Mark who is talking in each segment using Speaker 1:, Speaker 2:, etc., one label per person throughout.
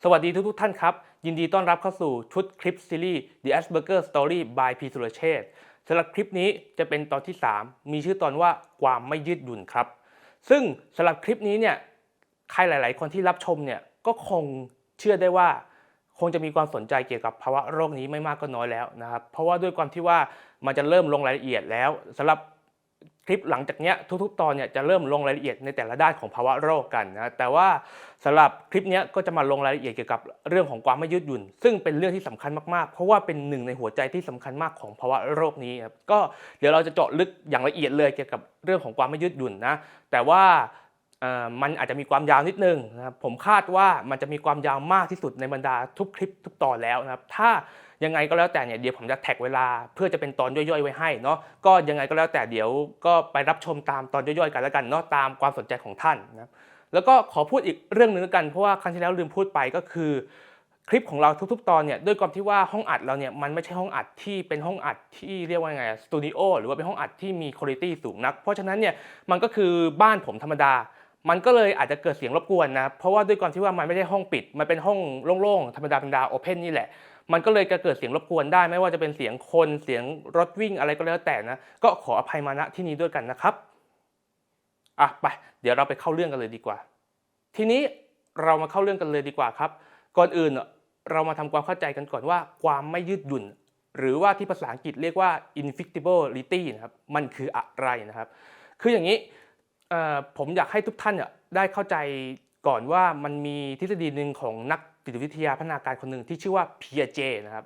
Speaker 1: สวัสดีทุกท่านครับยินดีต้อนรับเข้าสู่ชุดคลิปซีรีส์ The Asperger Story by P. สุรเชษฐ์สำหรับคลิปนี้จะเป็นตอนที่3มีชื่อตอนว่าความไม่ยืดหยุ่นครับซึ่งสำหรับคลิปนี้เนี่ยใครหลายๆคนที่รับชมเนี่ยก็คงเชื่อได้ว่าคงจะมีความสนใจเกี่ยวกับภาวะโรคนี้ไม่มากก็น้อยแล้วนะครับเพราะว่าด้วยความที่ว่ามันจะเริ่มลงรายละเอียดแล้วสำหรับคลิปหลังจากนี้ทุกๆตอนเนี่ยจะเริ่มลงรายละเอียดในแต่ละด้านของภาวะโรคกันนะแต่ว่าสำหรับคลิปนี้ก็จะมาลงรายละเอียดเกี่ยวกับเรื่องของความไม่ยืดหยุ่นซึ่งเป็นเรื่องที่สำคัญมากๆเพราะว่าเป็นหนึ่งในหัวใจที่สำคัญมากของภาวะโรคนี้ครับก็เดี๋ยวเราจะเจาะลึกอย่างละเอียดเลยเกี่ยวกับเรื่องของความไม่ยืดหยุ่นนะแต่ว่ามันอาจจะมีความยาวนิดนึงนะครับผมคาดว่ามันจะมีความยาวมากที่สุดในบรรดาทุกคลิปทุกตอนแล้วนะครับถ้ายังไงก็แล้วแต่เนี่ยเดี๋ยวผมจะแท็กเวลาเพื่อจะเป็นตอนย่อยๆไว้ให้เนาะก็ยังไงก็แล้วแต่เดี๋ยวก็ไปรับชมตามตอนย่อยๆกันแล้วกันเนาะตามความสนใจของท่านนะแล้วก็ขอพูดอีกเรื่องนึงแล้วกันเพราะว่าครั้งที่แล้วลืมพูดไปก็คือคลิปของเราทุกๆตอนเนี่ยด้วยความที่ว่าห้องอัดเราเนี่ยมันไม่ใช่ห้องอัดที่เป็นห้องอัดที่เรียกว่าไงสตูดิโอหรือว่าเป็นห้องอัดที่มีคุณภาพสูงนักเพราะฉะนั้นเนี่ยมันก็คือบ้านผมธรรมดามันก็เลยอาจจะเกิดเสียงรบกวนนะเพราะว่าด้วยความที่ว่ามันไม่ได้ห้องปิดมันเป็นห้องโล่งๆธรรมดาโอเพนนี่แหละมันก็เลยจะเกิดเสียงรบกวนได้ไม่ว่าจะเป็นเสียงคนเสียงรถวิ่งอะไรก็แล้วแต่นะก็ขออภัยมาณที่นี้ด้วยกันนะครับไปเดี๋ยวเราไปเข้าเรื่องกันเลยดีกว่าทีนี้เรามาเข้าเรื่องกันเลยดีกว่าครับก่อนอื่นเรามาทำความเข้าใจกันก่อนว่าความไม่ยืดหยุ่นหรือว่าที่ภาษาอังกฤษเรียกว่า inflexibility นะครับมันคืออะไรนะครับคืออย่างนี้ผมอยากให้ทุกท่านได้เข้าใจก่อนว่ามันมีทฤษฎีหนึ่งของนักจิตวิทยาพัฒนาการคนหนึ่งที่ชื่อว่า Piaget นะครับ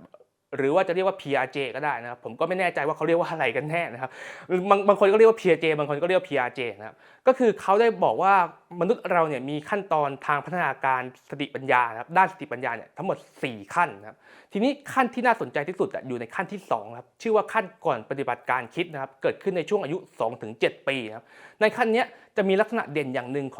Speaker 1: หรือว่าจะเรียกว่า Piaget ก็ได้นะครับผมก็ไม่แน่ใจว่าเขาเรียกว่าอะไรกันแน่นะครับบางคนก็เรียกว่า Piaget บางคนก็เรียกว่า Piaget นะครับก็คือเขาได้บอกว่ามนุษย์เราเนี่ยมีขั้นตอนทางพัฒนาการสติปัญญานะครับด้านสติปัญญาเนี่ยทั้งหมด4ขั้นนะครับทีนี้ขั้นที่น่าสนใจที่สุดอยู่ในขั้นที่2ครับชื่อว่าขั้นก่อนปฏิบัติการคิดนะครับเกิดขึ้นในช่วงอายุ 2-7 ปีนะครับในขั้นนี้จะมีลักษณะเด่นอย่างหนึ่งข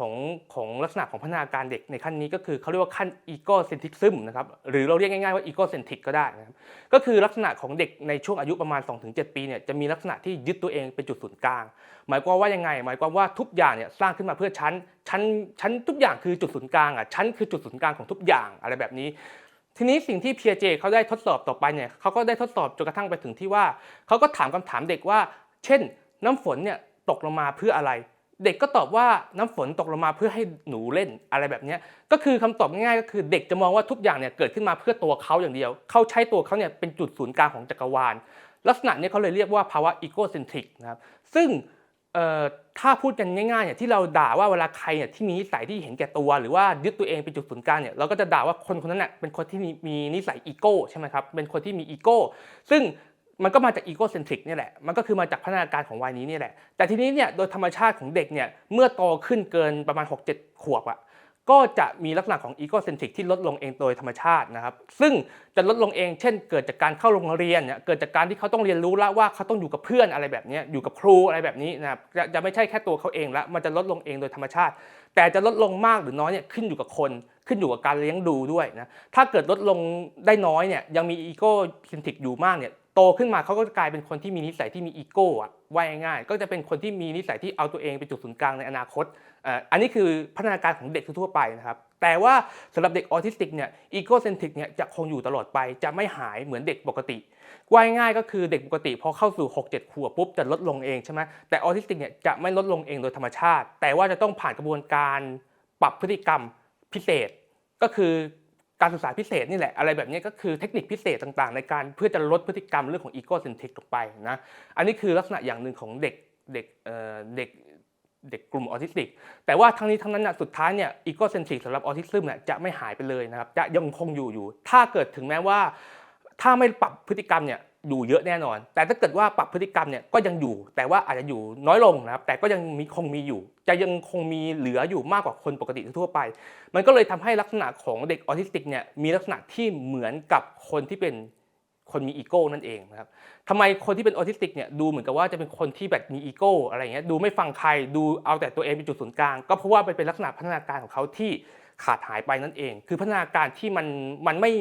Speaker 1: องลักษณะของพัฒนาการเด็กในขั้นนี้ก็คือเขาเรียกว่าขั้น egocentrism นะครับหรือเราเรียกง่ายๆว่า egocentric ก็ได้นะครับก็คือลักษณะของเด็กในช่วงอายุประมาณ 2-7 ปีเนี่ยจะมีลักษณะที่ยึดตัวเองเป็นจุดศูนย์กลางหมายความว่ายังไงหมายความว่าทุกอย่างเนี่ยสร้างขึ้นมาเพื่อฉันทุกอย่างคือจุดศูนย์กลางฉันคือจุดศูนย์กลางของทุกอย่างอะไรแบบนี้ทีนี้สิ่งที่ Piaget เขาได้ทดสอบต่อไปเนี่ยเขาก็ได้ทดสอบจนกระทั่งไปถึงที่ว่าเขาก็ถามคำถามเด็กว่าเช่นน้ำฝนเนี่ยตกลงมาเพื่ออะไรเด็กก็ตอบว่าน้ำฝนตกลงมาเพื่อให้หนูเล่นอะไรแบบนี้ก็คือคำตอบง่ายๆก็คือเด็กจะมองว่าทุกอย่างเนี่ยเกิดขึ้นมาเพื่อตัวเขาอย่างเดียวเขาใช้ตัวเขาเนี่ยเป็นจุดศูนย์กลางของจักรวาลลักษณะนี้เขาเลยเรียกว่าภาวะ egocentric นะครับซึ่งถ้าพูดกันง่ายๆเนี่ยที่เราด่าว่าเวลาใครเนี่ยที่มีนิสัยที่เห็นแก่ตัวหรือว่ายึดตัวเองเป็นจุดศูนย์กลางเนี่ยเราก็จะด่าว่าคนคนนั้นน่ะเป็นคนที่มีนิสัยอีโก้ใช่ไหมครับเป็นคนที่มีอีโก้ซึ่งมันก็มาจากอีโกเซนทริกนี่แหละมันก็คือมาจากพัฒนาการของวัยนี้นี่แหละแต่ทีนี้เนี่ยโดยธรรมชาติของเด็กเนี่ยเมื่อโตขึ้นเกินประมาณ 6-7 ขวบก็จะมีลักษณะของอีโกเซนทริกที่ลดลงเองโดยธรรมชาตินะครับซึ่งจะลดลงเองเช่นเกิดจากการเข้าโรงเรียนเนี่ยเกิดจากการที่เขาต้องเรียนรู้แล้วว่าเขาต้องอยู่กับเพื่อนอะไรแบบนี้อยู่กับครูอะไรแบบนี้นะครับจะไม่ใช่แค่ตัวเขาเองแล้วมันจะลดลงเองโดยธรรมชาติแต่จะลดลงมากหรือน้อยเนี่ยขึ้นอยู่กับคนขึ้นอยู่กับการเลี้ยงดูด้วยนะถ้าเกิดลดลงได้น้อยเนี่ยยังมีอีโกเซนทริกอยู่มากเนี่ยโตขึ้นมาเขาก็จะกลายเป็นคนที่มีนิสัยที่มีอีโก้ว่าง่ายๆก็จะเป็นคนที่มีนิสัยที่เอาตัวเองเป็นจุดศูนย์กลางในอนาคตอันนี้คือพัฒนาการของเด็กทั่วไปนะครับแต่ว่าสำหรับเด็กออทิสติกเนี่ยอีโกเซนทริกเนี่ยจะคงอยู่ตลอดไปจะไม่หายเหมือนเด็กปกติว่าง่ายๆก็คือเด็กปกติพอเข้าสู่ 6-7 ขวบปุ๊บจะลดลงเองใช่ไหมแต่ออทิสติกเนี่ยจะไม่ลดลงเองโดยธรรมชาติแต่ว่าจะต้องผ่านกระบวนการปรับพฤติกรรมพิเศษก็คือการศึกษาพิเศษนี่แหละอะไรแบบนี้ก็คือเทคนิคพิเศษต่างๆในการเพื่อจะลดพฤติกรรมเรื่องของอีโกเซนทริกลงไปนะอันนี้คือลักษณะอย่างหนึ่งของเด็กกลุ่มออทิสติกแต่ว่าทั้งนี้ทั้งนั้นสุดท้ายเนี่ยอีโกเซนทริกสำหรับออทิซึมเนี่ยจะไม่หายไปเลยนะครับจะยังคงอยู่ถ้าเกิดถึงแม้ว่าถ้าไม่ปรับพฤติกรรมเนี่ยอยู่เยอะแน่นอนแต่ถ้าเกิดว่าปรับพฤติกรรมเนี่ยก็ยังอยู่แต่ว่าอาจจะอยู่น้อยลงนะครับแต่ก็ยังคงมีอยู่จะยังคงมีเหลืออยู่มากกว่าคนปกติทั่วไปมันก็เลยทำให้ลักษณะของเด็กออทิสติกเนี่ยมีลักษณะที่เหมือนกับคนที่เป็นคนมีอีโก้นั่นเองนะครับทำไมคนที่เป็นออทิสติกเนี่ยดูเหมือนกับว่าจะเป็นคนที่แบบมีอีโก้อะไรอย่างเงี้ยดูไม่ฟังใครดูเอาแต่ตัวเองเป็นจุดศูนย์กลางก็เพราะว่าเป็นลักษณะพัฒนาการของเขาที่ขาดหายไปนั่นเองคือพัฒนาการที่มันไม่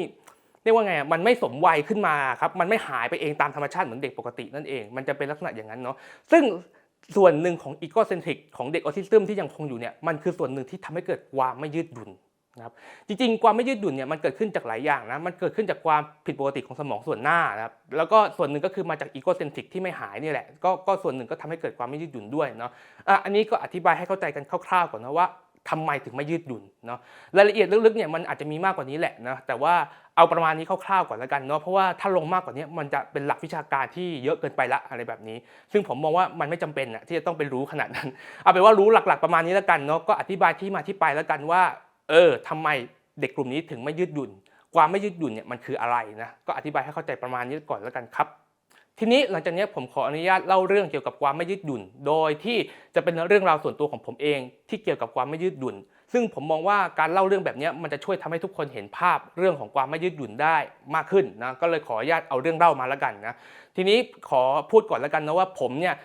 Speaker 1: เรียกว่าไงมันไม่สมวัยขึ้นมาครับมันไม่หายไปเองตามธรรมชาติเหมือนเด็กปกตินั่นเองมันจะเป็นลักษณะอย่างนั้นเนาะซึ่งส่วนหนึ่งของอีโกเซนทริกของเด็กออทิซึมที่ยังคงอยู่เนี่ยมันคือส่วนหนึ่งที่ทำให้เกิดความไม่ยืดหยุ่น นะครับจริงๆความไม่ยืดหยุ่นเนี่ยมันเกิดขึ้นจากหลายอย่างนะมันเกิดขึ้นจากความผิดปกติของสมองส่วนหน้านะครับแล้วก็ส่วนหนึ่งก็คือมาจากอีโกเซนทริกที่ไม่หายนี่แหละก็ส่วนหนึ่งก็ทำให้เกิดความไม่ยืดหยุ่นด้วยเนาะอันนี้ก็อธิบายให้เข้าใจกันคร่าวๆก่อนนะว่าทำไมถึงไม่ยืดหยุ่นเนาะรายละเอียดลึกๆเนี่ยมันอาจจะมีมากกว่านี้แหละนะแต่ว่าเอาประมาณนี้คร่าวๆก่อนแล้วกันเนาะเพราะว่าถ้าลงมากกว่านี้มันจะเป็นหลักวิชาการที่เยอะเกินไปละอะไรแบบนี้ซึ่งผมมองว่ามันไม่จำเป็นอะที่จะต้องไปรู้ขนาดนั้นเอาเป็นว่ารู้หลักๆประมาณนี้แล้วกันเนาะก็อธิบายที่มาที่ไปแล้วกันว่าทำไมเด็กกลุ่มนี้ถึงไม่ยืดหยุ่นความไม่ยืดหยุ่นเนี่ยมันคืออะไรนะก็อธิบายให้เข้าใจประมาณนี้ก่อนแล้วกันครับทีนี้หลังจากนี้ผมขออนุญาตเล่าเรื่องเกี่ยวกับความไม่ยืดหยุ่นโดยที่จะเป็นเรื่องราวส่วนตัวของผมเองที่เกี่ยวกับความไม่ยืดหยุ่นซึ่งผมมองว่าการเล่าเรื่องแบบนี้มันจะช่วยทำให้ทุกคนเห็นภาพเรื่องของความไม่ยืดหยุ่นได้มากขึ้นนะก็เลยขออนุญาตเอาเรื่องเล่ามาแล้วกันนะทีนี้ขอพูดก่อนแล้วกันนะว่าผมเนี่ย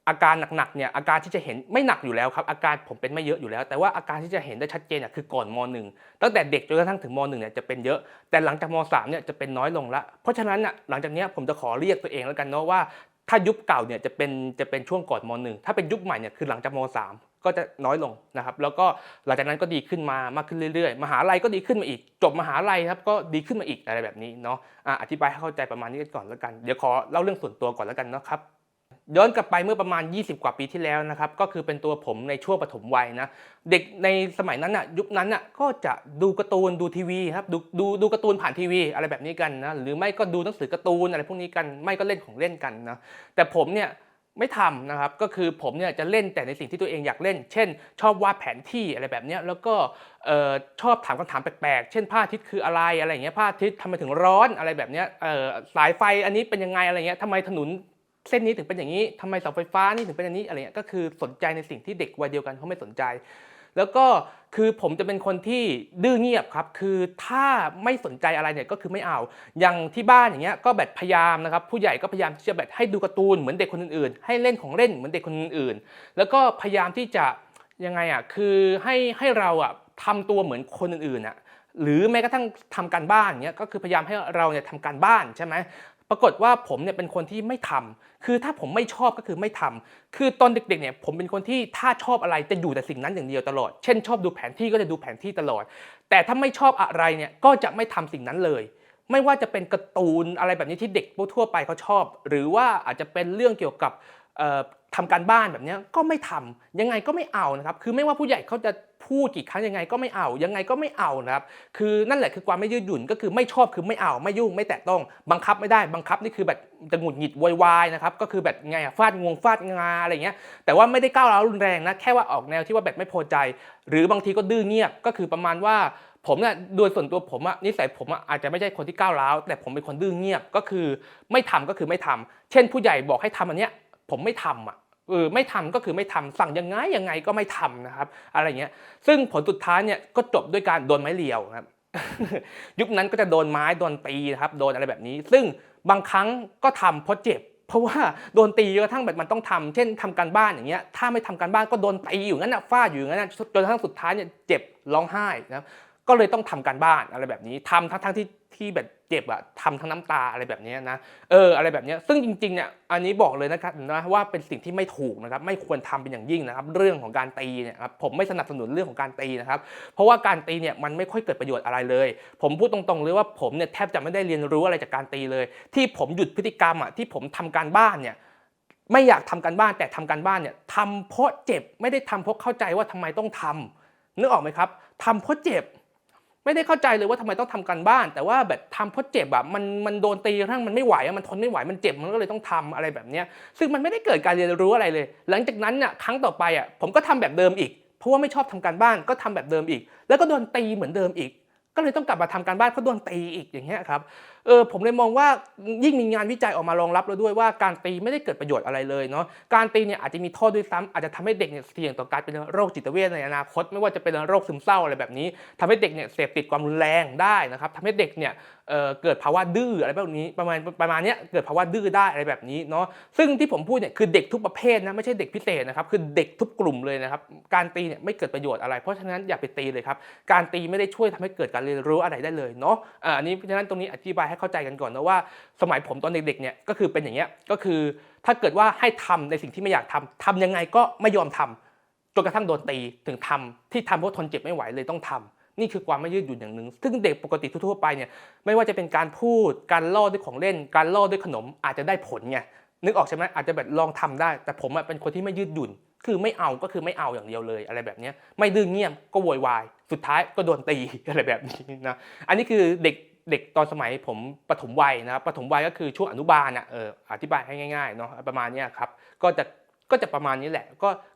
Speaker 1: อาการหนักๆเนี่ยอาการที่จะเห็นไม่หนักอยู่แล้วครับอาการผมเป็นไม่เยอะอยู่แล้วแต่ว่าอาการที่จะเห็นได้ชัดเจนเนี่ยคือก่อนม .1 ตั้งแต่เด็กจนกระทั่งถึงม .1 เนี่ยจะเป็นเยอะแต่หลังจากม .3 เนี่ยจะเป็นน้อยลงละเพราะฉะนั้นน่ะหลังจากนี้ผมจะขอเรียกตัวเองแล้วกันเนาะว่าถ้ายุคเก่าเนี่ยจะเป็นช่วงก่อนม .1 ถ้าเป็นยุคใหม่เนี่ยคือหลังจากม .3 ก็จะน้อยลงนะครับแล้วก็หลังจากนั้นก็ดีขึ้นมามากขึ้นเรื่อยๆมหาลัยก็ดีขึ้นมาอีกจบมหาลัยครับก็ดีขึ้นมาอีกอะไรแบบนี้เนาะอธิบายให้เข้าใจประมาณนี้ก่อนแล้วกันเดี๋ยวขอเล่าเรื่องส่วนตัวก่อนแล้วกันนะครับย้อนกลับไปเมื่อประมาณ20กว่าปีที่แล้วนะครับก็คือเป็นตัวผมในช่วงปฐมวัยนะเด็กในสมัยนั้นน่ะยุคนั้นน่ะก็จะดูการ์ตูนดูทีวีครับดูการ์ตูนผ่านทีวีอะไรแบบนี้กันนะหรือไม่ก็ดูหนังสือการ์ตูนอะไรพวกนี้กันไม่ก็เล่นของเล่นกันนะแต่ผมเนี่ยไม่ทำนะครับก็คือผมเนี่ยจะเล่นแต่ในสิ่งที่ตัวเองอยากเล่นเช่นชอบวาดแผนที่อะไรแบบนี้แล้วก็ชอบถามคำถามแปลกๆเช่นพระอาทิตย์คืออะไรอะไรอย่างเงี้ยพระอาทิตย์ทำไมถึงร้อนอะไรแบบนี้สายไฟอันนี้เป็นยังไงอะไรเงี้ยทำไมถนนเส้นนี้ถึงเป็นอย่างนี้ทำไมเสาไฟฟ้านี่ถึงเป็นอย่างนี้อะไรเงี้ยก็คือสนใจในสิ่งที่เด็กวัยเดียวกันเขาไม่สนใจแล้วก็คือผมจะเป็นคนที่ดื้อเงียบครับคือถ้าไม่สนใจอะไรเนี่ยก็คือไม่เอาอย่างที่บ้านอย่างเงี้ยก็แบบพยายามนะครับผู้ใหญ่ก็พยายามที่จะแบบให้ดูการ์ตูนเหมือนเด็กคนอื่นๆให้เล่นของเล่นเหมือนเด็กคนอื่นๆแล้วก็พยายามที่จะยังไงอ่ะคือให้เราอ่ะทำตัวเหมือนคนอื่นๆอ่ะหรือแม้กระทั่งทำการบ้านเงี้ยก็คือพยายามให้เราเนี่ยทำการบ้านใช่ไหมปรากฏว่าผมเนี่ยเป็นคนที่ไม่ทำคือถ้าผมไม่ชอบก็คือไม่ทำคือตอนเด็กๆเนี่ยผมเป็นคนที่ถ้าชอบอะไรจะอยู่แต่สิ่งนั้นอย่างเดียวตลอดเช่นชอบดูแผนที่ก็จะดูแผนที่ตลอดแต่ถ้าไม่ชอบอะไรเนี่ยก็จะไม่ทำสิ่งนั้นเลยไม่ว่าจะเป็นการ์ตูนอะไรแบบนี้ที่เด็กทั่วไปเขาชอบหรือว่าอาจจะเป็นเรื่องเกี่ยวกับทำการบ้านแบบนี้ก็ไม่ทำยังไงก็ไม่เอานะครับคือไม่ว่าผู้ใหญ่เขาจะพูดกี่ครั้งยังไงก็ไม่เอายังไงก็ไม่เอานะครับคือนั่นแหละคือความไม่ยืดหยุ่นก็คือไม่ชอบคือไม่เอาไม่ยุ่งไม่แตะต้องบังคับไม่ได้บังคับนี่คือแบบจะหงุดหงิดวายนะครับก็คือแบบไงฟาดงวงฟาดงาอะไรเงี้ยแต่ว่าไม่ได้ก้าวร้าวรุนแรงนะแค่ว่าออกแนวที่ว่าแบบไม่พอใจหรือบางทีก็ดื้อเงียบก็คือประมาณว่าผมเนี่ยโดยส่วนตัวผมอะนิสัยผมอะอาจจะไม่ใช่คนที่ก้าวร้าวแต่ผมเป็นคนดื้อเงียบก็คือไม่ทำก็คือไม่ทำเช่นผู้ใหญ่บอกให้ทำอันเนี้ยผมไม่ทำอะไม่ทำก็คือไม่ทำสั่งยังไงก็ไม่ทำนะครับอะไรเงี้ยซึ่งผลสุดท้ายเนี่ยก็จบด้วยการโดนไม้เรียวครับ ยุคนั้นก็จะโดนไม้โดนตีนะครับโดนอะไรแบบนี้ซึ่งบางครั้งก็ทำเพราะเจ็บเพราะว่าโดนตีจนกระทั่งแบบมันต้องทำเช่นทำการบ้านอย่างเงี้ยถ้าไม่ทำการบ้านก็โดนตีอยู่งั้นนะฟาดอยู่งั้นนะจนกระทั่งสุดท้ายเนี่ยเจ็บร้องไห้นะครับก็เลยต้องทำการบ้านอะไรแบบนี้ทำทั้งที่แบบเจ็บอะทำทั้งน้ำตาอะไรแบบนี้นะอะไรแบบนี้ซึ่งจริงๆเนี่ยอันนี้บอกเลยนะครับนะว่าเป็นสิ่งที่ไม่ถูกนะครับไม่ควรทำเป็นอย่างยิ่งนะครับเรื่องของการตีเนี่ยครับผมไม่สนับสนุนเรื่องของการตีนะครับเพราะว่าการตีเนี่ยมันไม่ค่อยเกิดประโยชน์อะไรเลยผมพูดตรงๆเลยว่าผมเนี่ยแทบจะไม่ได้เรียนรู้อะไรจากการตีเลยที่ผมหยุดพฤติกรรมอะที่ผมทำการบ้านเนี่ยไม่อยากทำการบ้านแต่ทำการบ้านเนี่ยทำเพราะเจ็บไม่ได้ทำเพราะเข้าใจว่าทำไมต้องทำนึกออกไหมครับทำเพราะเจ็บไม่ได้เข้าใจเลยว่าทำไมต้องทำการบ้านแต่ว่าแบบทำเพราะเจ็บแบบมันโดนตีกระทั่งมันไม่ไหวมันทนไม่ไหวมันเจ็บมันก็เลยต้องทำอะไรแบบนี้ซึ่งมันไม่ได้เกิดการเรียนรู้อะไรเลยหลังจากนั้นน่ะครั้งต่อไปผมก็ทำแบบเดิมอีกเพราะว่าไม่ชอบทำการบ้านก็ทำแบบเดิมอีกแล้วก็โดนตีเหมือนเดิมอีกก็เลยต้องกลับมาทำการบ้านเพราะโดนตีอีกอย่างเงี้ยครับผมเลยมองว่ายิ่งมีงานวิจัยออกมารองรับแล้วด้วยว่าการตีไม่ได้เกิดประโยชน์อะไรเลยเนาะการตีเนี่ยอาจจะมีโทษด้วยซ้ำอาจจะทำให้เด็กเนี่ยเสี่ยงต่อการเป็นโรคจิตเวชในอนาคตไม่ว่าจะเป็นโรคซึมเศร้าอะไรแบบนี้ทำให้เด็กเนี่ยเสพติดความรุนแรงได้นะครับทำให้เด็กเนี่ยเกิดภาวะดื้ออะไรแบบนี้ประมาณนี้เกิดภาวะดื้อได้อะไรแบบนี้เนาะซึ่งที่ผมพูดเนี่ยคือเด็กทุกประเภทนะไม่ใช่เด็กพิเศษนะครับคือเด็กทุกกลุ่มเลยนะครับการตีเนี่ยไม่เกิดประโยชน์อะไรเพราะฉะนั้นอย่าไปตีเลยครับการตีไม่ได้ช่วยทำให้เกิดการเรียนรู้อะไรได้เลยเนาะอันนี้เพราะฉะนั้นตรงนี้อธิบายให้เข้าใจกันก่อนนะว่าสมัยผมตอนเด็กๆเนี่ยก็คือเป็นอย่างเงี้ยก็คือถ้าเกิดว่าให้ทำในสิ่งที่ไม่อยากทำยังไงก็ไม่ยอมทำจนกระทั่งโดนตีถึงทำที่ทำเพราะทนเจ็บไม่ไหวเลยต้องทำ นี่คือความไม่ยืดหยุ่นอย่างหนึ่งซึ่งเด็กปกติทั่วๆไปเนี่ยไม่ว่าจะเป็นการพูดการล่อด้วยของเล่นการล่อด้วยขนมอาจจะได้ผลไงนึกออกใช่ไหมอาจจะแบบลองทำได้แต่ผมเป็นคนที่ไม่ยืดหยุ่นคือไม่เอาก็คือไม่เอาอย่างเดียวเลยอะไรแบบนี้ไม่ดื้อเงียบก็โวยวายสุดท้ายก็โดนตีอะไรแบบนี้นะอันนี้คือเด็กตอนสมัยผมปฐมวัยนะครับปฐมวัยก็คือช่วงอนุบาลอธิบายให้ง่ายๆเนาะประมาณนี้ครับก็จะประมาณนี้แหละ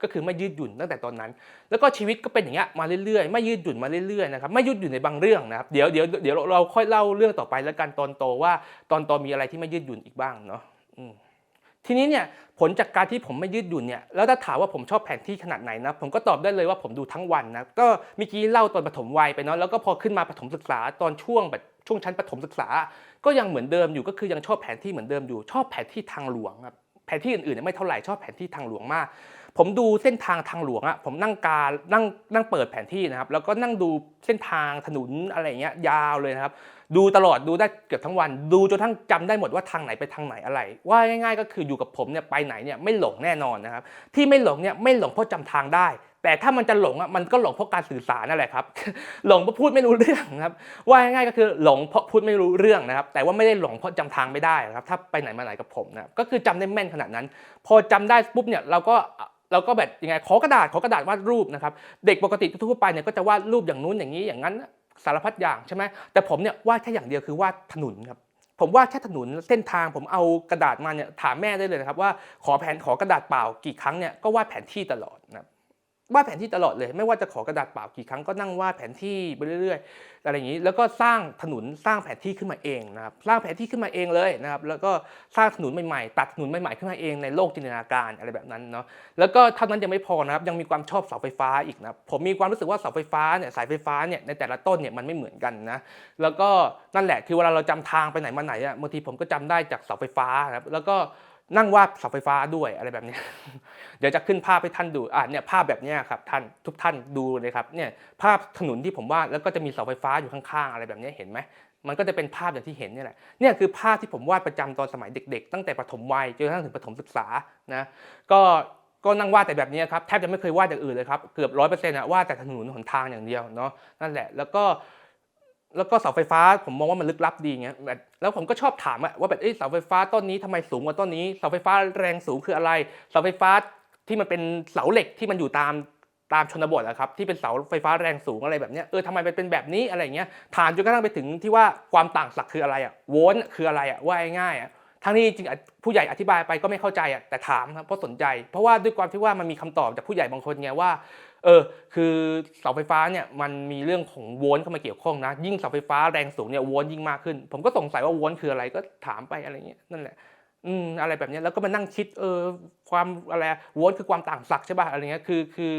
Speaker 1: ก็คือไม่ยืดหยุ่นตั้งแต่ตอนนั้นแล้วก็ชีวิตก็เป็นอย่างเงี้ยมาเรื่อยๆไม่ยืดหยุ่นมาเรื่อยๆนะครับไม่ยืดหยุ่นในบางเรื่องนะครับเดี๋ยวเราค่อยเล่าเรื่องต่อไปแล้วกันตอนโตว่าตอนโตมีอะไรที่ไม่ยืดหยุ่นอีกบ้างเนาะทีนี้เนี่ยผลจากการที่ผมไม่ยืดหยุ่นเนี่ยแล้วถ้าถามว่าผมชอบแผนที่ขนาดไหนนะผมก็ตอบได้เลยว่าผมดูทั้งวันนะก็เมื่อกี้เล่าตอนปฐมวัยไปเนาะแล้วก็พอขึ้นมาประถมศึกษาตอนช่วงชั้นประถมศึกษาก็ยังเหมือนเดิมอยู่ก็คือยังชอบแผนที่เหมือนเดิมอยู่ชอบแผนที่ทางหลวงครับแผนที่อื่นๆไม่เท่าไหร่ชอบแผนที่ทางหลวงมากผมดูเส้นทางทางหลวงผมนั่งเปิดแผนที่นะครับแล้วก็นั่งดูเส้นทางถนนอะไรเงี้ยยาวเลยนะครับดูตลอดดูได้เกือบทั้งวันดูจนทั้งจำได้หมดว่าทางไหนไปทางไหนอะไรว่าง่ายๆก็คืออยู่กับผมเนี่ยไปไหนเนี่ยไม่หลงแน่นอนนะครับที่ไม่หลงเนี่ยไม่หลงเพราะจำทางได้แต่ถ้ามันจะหลงมันก็หลงเพราะการสื่อสารนั่นแหละครับ หลงเพราะพูดไม่รู้เรื่องครับว่าง่ายๆก็คือหลงเพราะพูดไม่รู้เรื่องนะครับแต่ว่าไม่ได้หลงเพราะจำทางไม่ได้ครับถ้าไปไหนมาไหนกับผมนะก็คือจำได้แม่นขนาดนั้นพอจำได้ปุ๊บเนี่ยเราก็แบบยังไงขอกระดาษวาดรูปนะครับเด็กปกติทั่วไปเนี่ยก็จะวาดรูปอย่างนู้นอย่างนี้อย่างนั้นสารพัดอย่างใช่ไหมแต่ผมเนี่ยวาดแค่อย่างเดียวคือวาดถนนครับผมวาดแค่ถนนเส้นทางผมเอากระดาษมาเนี่ยถามแม่ได้เลยนะครับว่าขอกระดาษเปล่ากี่ครั้งเนี่ยก็วาดแผนที่ตลอดนะวาดแผนที่ตลอดเลยไม่ว่าจะขอกระดาษเปล่ากี่ครั้งก็นั่งวาดแผนที่ไปเรื่อยๆอะไรอย่างนี้แล้วก็สร้างถนนสร้างแผนที่ขึ้นมาเองนะครับสร้างแผนที่ขึ้นมาเองเลยนะครับแล้วก็สร้างถนนใหม่ๆตัดถนนใหม่ๆขึ้นมาเองในโลกจินตนาการอะไรแบบนั้นเนาะแล้วก็เท่านั้นยังไม่พอนะครับยังมีความชอบเสาไฟฟ้าอีกนะผมมีความรู้สึกว่าเสาไฟฟ้าเนี่ยสายไฟฟ้าเนี่ยในแต่ละต้นเนี่ยมันไม่เหมือนกันนะแล้วก็นั่นแหละคือเวลาเราจำทางไปไหนมาไหนบางทีผมก็จำได้จากเสาไฟฟ้าครับแล้วก็นั่งวาดเสาไฟฟ้าด้วยอะไรแบบนี้ เดี๋ยวจะขึ้นภาพให้ท่านดูเนี่ยภาพแบบนี้ครับทุกท่านดูเลยครับเนี่ยภาพถนนที่ผมวาดแล้วก็จะมีเสาไฟฟ้าอยู่ข้างๆอะไรแบบนี้เห็นไหมมันก็จะเป็นภาพอย่างที่เห็นนี่แหละเนี่ยคือภาพที่ผมวาดประจำตอนสมัยเด็กๆตั้งแต่ประถมวัยจนกระทั่งถึงประถมศึกษานะก็นั่งวาดแต่แบบนี้ครับแทบจะไม่เคยวาดอย่างอื่นเลยครับเกือบ100%วาดแต่ถนนหนทางอย่างเดียวเนาะนั่นแหละแล้วก็เสาไฟฟ้าผมมองว่ามันลึกลับดีเงี้ยแล้วผมก็ชอบถามว่าแบบเสาไฟฟ้าต้นนี้ทำไมสูงกว่าต้นนี้เสาไฟฟ้าแรงสูงคืออะไรเสาไฟฟ้าที่มันเป็นเสาเหล็กที่มันอยู่ตามชนบทครับที่เป็นเสาไฟฟ้าแรงสูงอะไรแบบนี้ทำไมมันเป็นแบบนี้อะไรเงี้ยถามจนกระทั่งไปถึงที่ว่าความต่างศักย์คืออะไรโวลต์คืออะไรว่าง่ายๆทั้งนี้จริงผู้ใหญ่อธิบายไปก็ไม่เข้าใจแต่ถามครับเพราะสนใจเพราะว่าด้วยความที่ว่ามันมีคำตอบจากผู้ใหญ่บางคนไงว่าคือเสาไฟฟ้าเนี่ยมันมีเรื่องของโวลต์เข้ามาเกี่ยวข้องนะยิ่งเสาไฟฟ้าแรงสูงเนี่ยโวลต์ยิ่งมากขึ้นผมก็สงสัยว่าโวลต์คืออะไรก็ถามไปอะไรเงี้ยนั่นแหละอะไรแบบนี้แล้วก็มานั่งคิดความอะไรโวลต์คือความต่างศักย์ใช่ป่ะอะไรเงี้ยคื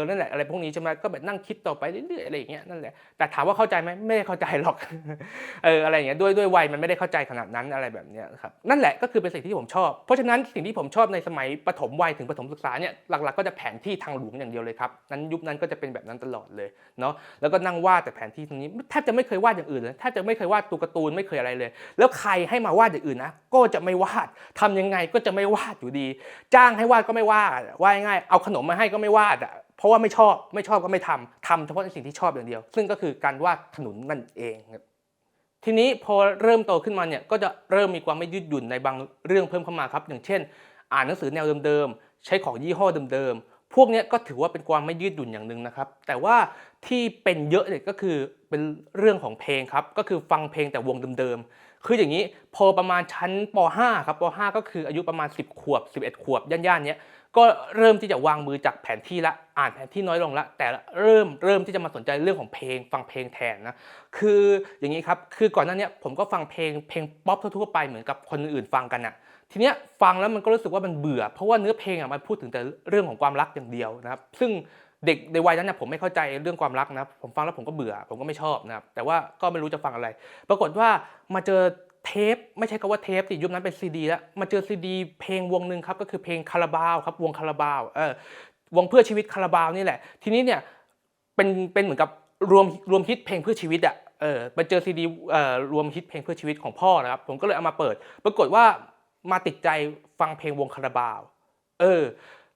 Speaker 1: อนั่นแหละอะไรพวกนี้ใช่ไหมก็แบบนั่งคิดต่อไปเรื่อยๆอะไรอย่างเงี้ยนั่นแหละแต่ถามว่าเข้าใจไหมไม่ได้เข้าใจหรอกอะไรอย่างเงี้ยด้วยวัยมันไม่ได้เข้าใจขนาดนั้นอะไรแบบนี้ครับนั่นแหละก็คือเป็นสิ่งที่ผมชอบเพราะฉะนั้นสิ่งที่ผมชอบในสมัยประถมวัยถึงประถมศึกษาเนี่ยหลักๆก็จะแผนที่ทางหลวงอย่างเดียวเลยครับนั้นยุคนั้นก็จะเป็นแบบนั้นตลอดเลยเนาะแล้วก็นั่งวาดแต่แผนที่ตรงนี้แทบจะไม่เคยวาดอย่างอื่นเลยแทบจะไม่เคยวาดตัวการ์ตูนไม่เคยอะไรเลยแล้วใครให้มาวาดอย่างอื่นนะก็จะไม่วาดทำยังไงก็จะไม่วาดอยู่ดีจ้างให้วาดก็ไม่วาดว่าง่ายๆเอาขนมมาให้ก็ไม่วาดเพราะว่าไม่ชอบก็ไม่ทำเฉพาะในสิ่งที่ชอบอย่างเดียวซึ่งก็คือการวาดถนนนั่นเองครับทีนี้พอเริ่มโตขึ้นมาเนี่ยก็จะเริ่มมีความไม่ยืดหยุ่นในบางเรื่องเพิ่มเข้ามาครับอย่างเช่นอ่านหนังสือแนวเดิมๆใช้ของยี่ห้อเดิมๆพวกนี้ก็ถือว่าเป็นความไม่ยืดหยุ่นอย่างหนึ่งนะครับแต่ว่าที่เป็นเยอะเนี่ยก็คือเป็นเรื่องของเพลงครับก็คือฟังเพลงแต่วงเดิมๆคืออย่างนี้พอประมาณชั้นป .5 ครับป .5 ก็คืออายุประมาณ10 ขวบ11 ขวบย่านๆเนี้ยก็เริ่มที่จะวางมือจากแผนที่ละอ่านแผนที่น้อยลงละแต่เริ่มที่จะมาสนใจเรื่องของเพลงฟังเพลงแทนนะคืออย่างนี้ครับคือก่อนหน้านี้ผมก็ฟังเพลงป๊อปทั่วๆไปเหมือนกับคนอื่นฟังกันทีเนี้ยฟังแล้วมันก็รู้สึกว่ามันเบื่อเพราะว่าเนื้อเพลงมันพูดถึงแต่เรื่องของความรักอย่างเดียวนะครับซึ่งเด็กในวัยนั้นผมไม่เข้าใจเรื่องความรักนะผมฟังแล้วผมก็เบื่อผมก็ไม่ชอบนะครับแต่ว่าก็ไม่รู้จะฟังอะไรปรากฏว่ามาเจอเทปไม่ใช่คำว่าเทปสิยุคนั้นเป็นซีดีแล้วมาเจอซีดีเพลงวงนึงครับก็คือเพลงคาราบาวครับวงคาราบาววงเพื่อชีวิตคาราบาวนี่แหละทีนี้เนี่ยเป็นเหมือนกับรวมฮิตเพลงเพื่อชีวิตไปเจอซีดีรวมฮิตเพลงเพื่อชีวิตของพ่อนะครับผมก็เลยเอามาเปิดปรากฏว่ามาติดใจฟังเพลงวงคาราบาว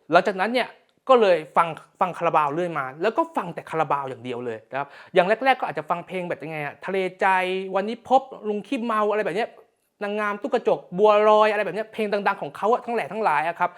Speaker 1: หลังจากนั้นเนี่ย ก็เลยฟังคาราบาวเรื่อยมาแล้วก็ฟังแต่คาราบาวอย่างเดียวเลยนะครับอย่างแรกๆก็อาจจะฟังเพลงแบบยังไงอะทะเลใจวันนี้พบลุงขี้เมาอะไรแบบเนี้ยนางงามตุ๊กกระจกบัวลอยอะไรแบบเนี้ยเพลงดังๆของเขาอะทั้งแหล่ทั้งหลายอะครับ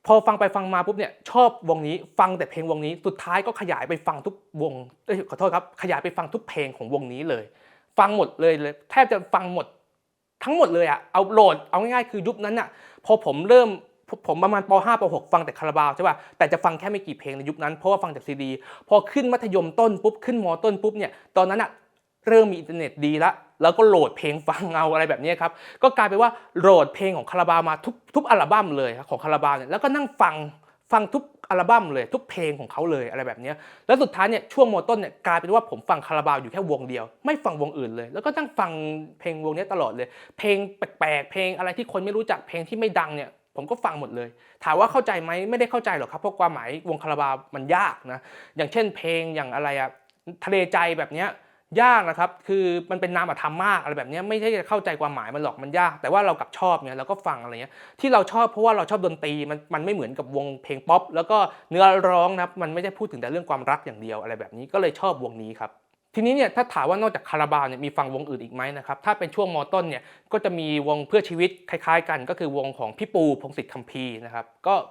Speaker 1: พอฟังไปฟังมาปุ๊บเนี่ยชอบวงนี้ฟังแต่เพลงวงนี้สุดท้ายก็ขยายไปฟังทุกวงขอโทษครับขยายไปฟังทุกเพลงของวงนี้เลยฟังหมดเลยแทบจะฟังหมดทั้งหมดเลยอะเอาโหลดเอาง่ายๆคือยุคนั้นน่ะพอผมประมาณป5ป6ฟังแต่คาราบาวใช่ป่ะแต่จะฟังแค่ไม่กี่เพลงในยุคนั้นเพราะว่าฟังจากซีดีพอขึ้นมัธยมต้นปุ๊บขึ้นมต้นปุ๊บเนี่ยตอนนั้นอะเริ่มมีอินเทอร์เน็ตดีแล้วก็โหลดเพลงฟังเอาอะไรแบบนี้ครับก็กลายเป็นว่าโหลดเพลงของคาราบาวมาทุกอัลบั้มเลยของคาราบาวเนี่ยแล้วก็นั่งฟังทุกอัลบั้มเลยทุกเพลงของเขาเลยอะไรแบบนี้แล้วสุดท้ายเนี่ยช่วงมต้นเนี่ยกลายเป็นว่าผมฟังคาราบาวอยู่แค่วงเดียวไม่ฟังวงอื่นเลยแล้วก็นั่งฟังเพลงวงนี้ตลอดเลยเพลงแปลกๆเพลงอะไรที่คนไม่รู้จักเพลงที่ไม่ดังเนี่ยผมก็ฟังหมดเลยถามว่าเข้าใจไหมไม่ได้เข้าใจหรอกครับเพราะความหมายวงคาราบาวมันยากนะอย่างเช่นเพลงอย่างอะไรอะทะเลใจแบบเนี้ยยากนะครับคือมันเป็นนามธรรมมากอะไรแบบนี้ไม่ใช่จะเข้าใจความหมายมันหรอกมันยากแต่ว่าเรากลับชอบไงเราก็ฟังอะไรเงี้ยที่เราชอบเพราะว่าเราชอบดนตรีมันไม่เหมือนกับวงเพลงป๊อปแล้วก็เนื้อร้องนะครับมันไม่ได้พูดถึงแต่เรื่องความรักอย่างเดียวอะไรแบบนี้ก็เลยชอบวงนี้ครับทีนี้เนี่ยถ้าถามว่านอกจากคาราบาวเนี่ยมีฟังวงอื่นอีกไหมนะครับถ้าเป็นช่วงมต้นเนี่ยก็จะมีวงเพื่อชีวิตคล้ายๆกันก็คือวงของพี่ปูพงษ์สิทธิ์คัมภีร์นะครับ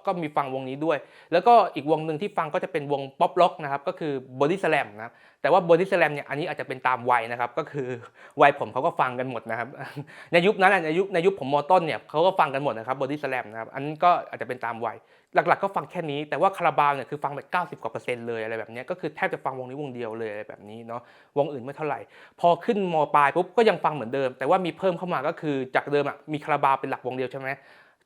Speaker 1: ก็มีฟังวงนี้ด้วยแล้วก็อีกวงหนึ่งที่ฟังก็จะเป็นวงป๊อปร็อกนะครับก็คือบอดี้สแลมนะครับแต่ว่าบอดี้สแลมเนี่ยอันนี้อาจจะเป็นตามวัยนะครับก็คือวัยผมเขาก็ฟังกันหมดนะครับในยุคนั้นในยุคผมมต้นเนี่ยเขาก็ฟังกันหมดนะครับบอดี้สแลมนะครับอันนี้ก็อาจจะเป็นตามวัยหลักๆก็ฟังแค่นี้แต่ว่าคาราบาวเนี่ยคือฟังแบบ90%เลยอะไรแบบนี้ก็คือแทบจะฟังวงนี้วงเดียวเลยอะไรแบบนี้เนาะวงอื่นไม่เท่าไหร่พอขึ้นมปลายปุ๊บก็ยังฟังเหมือนเดิมแต่ว่ามีเพิ่มเข้ามาก็คือจากเดิมมีคาราบาวเป็นหลักวงเดียวใช่ไหม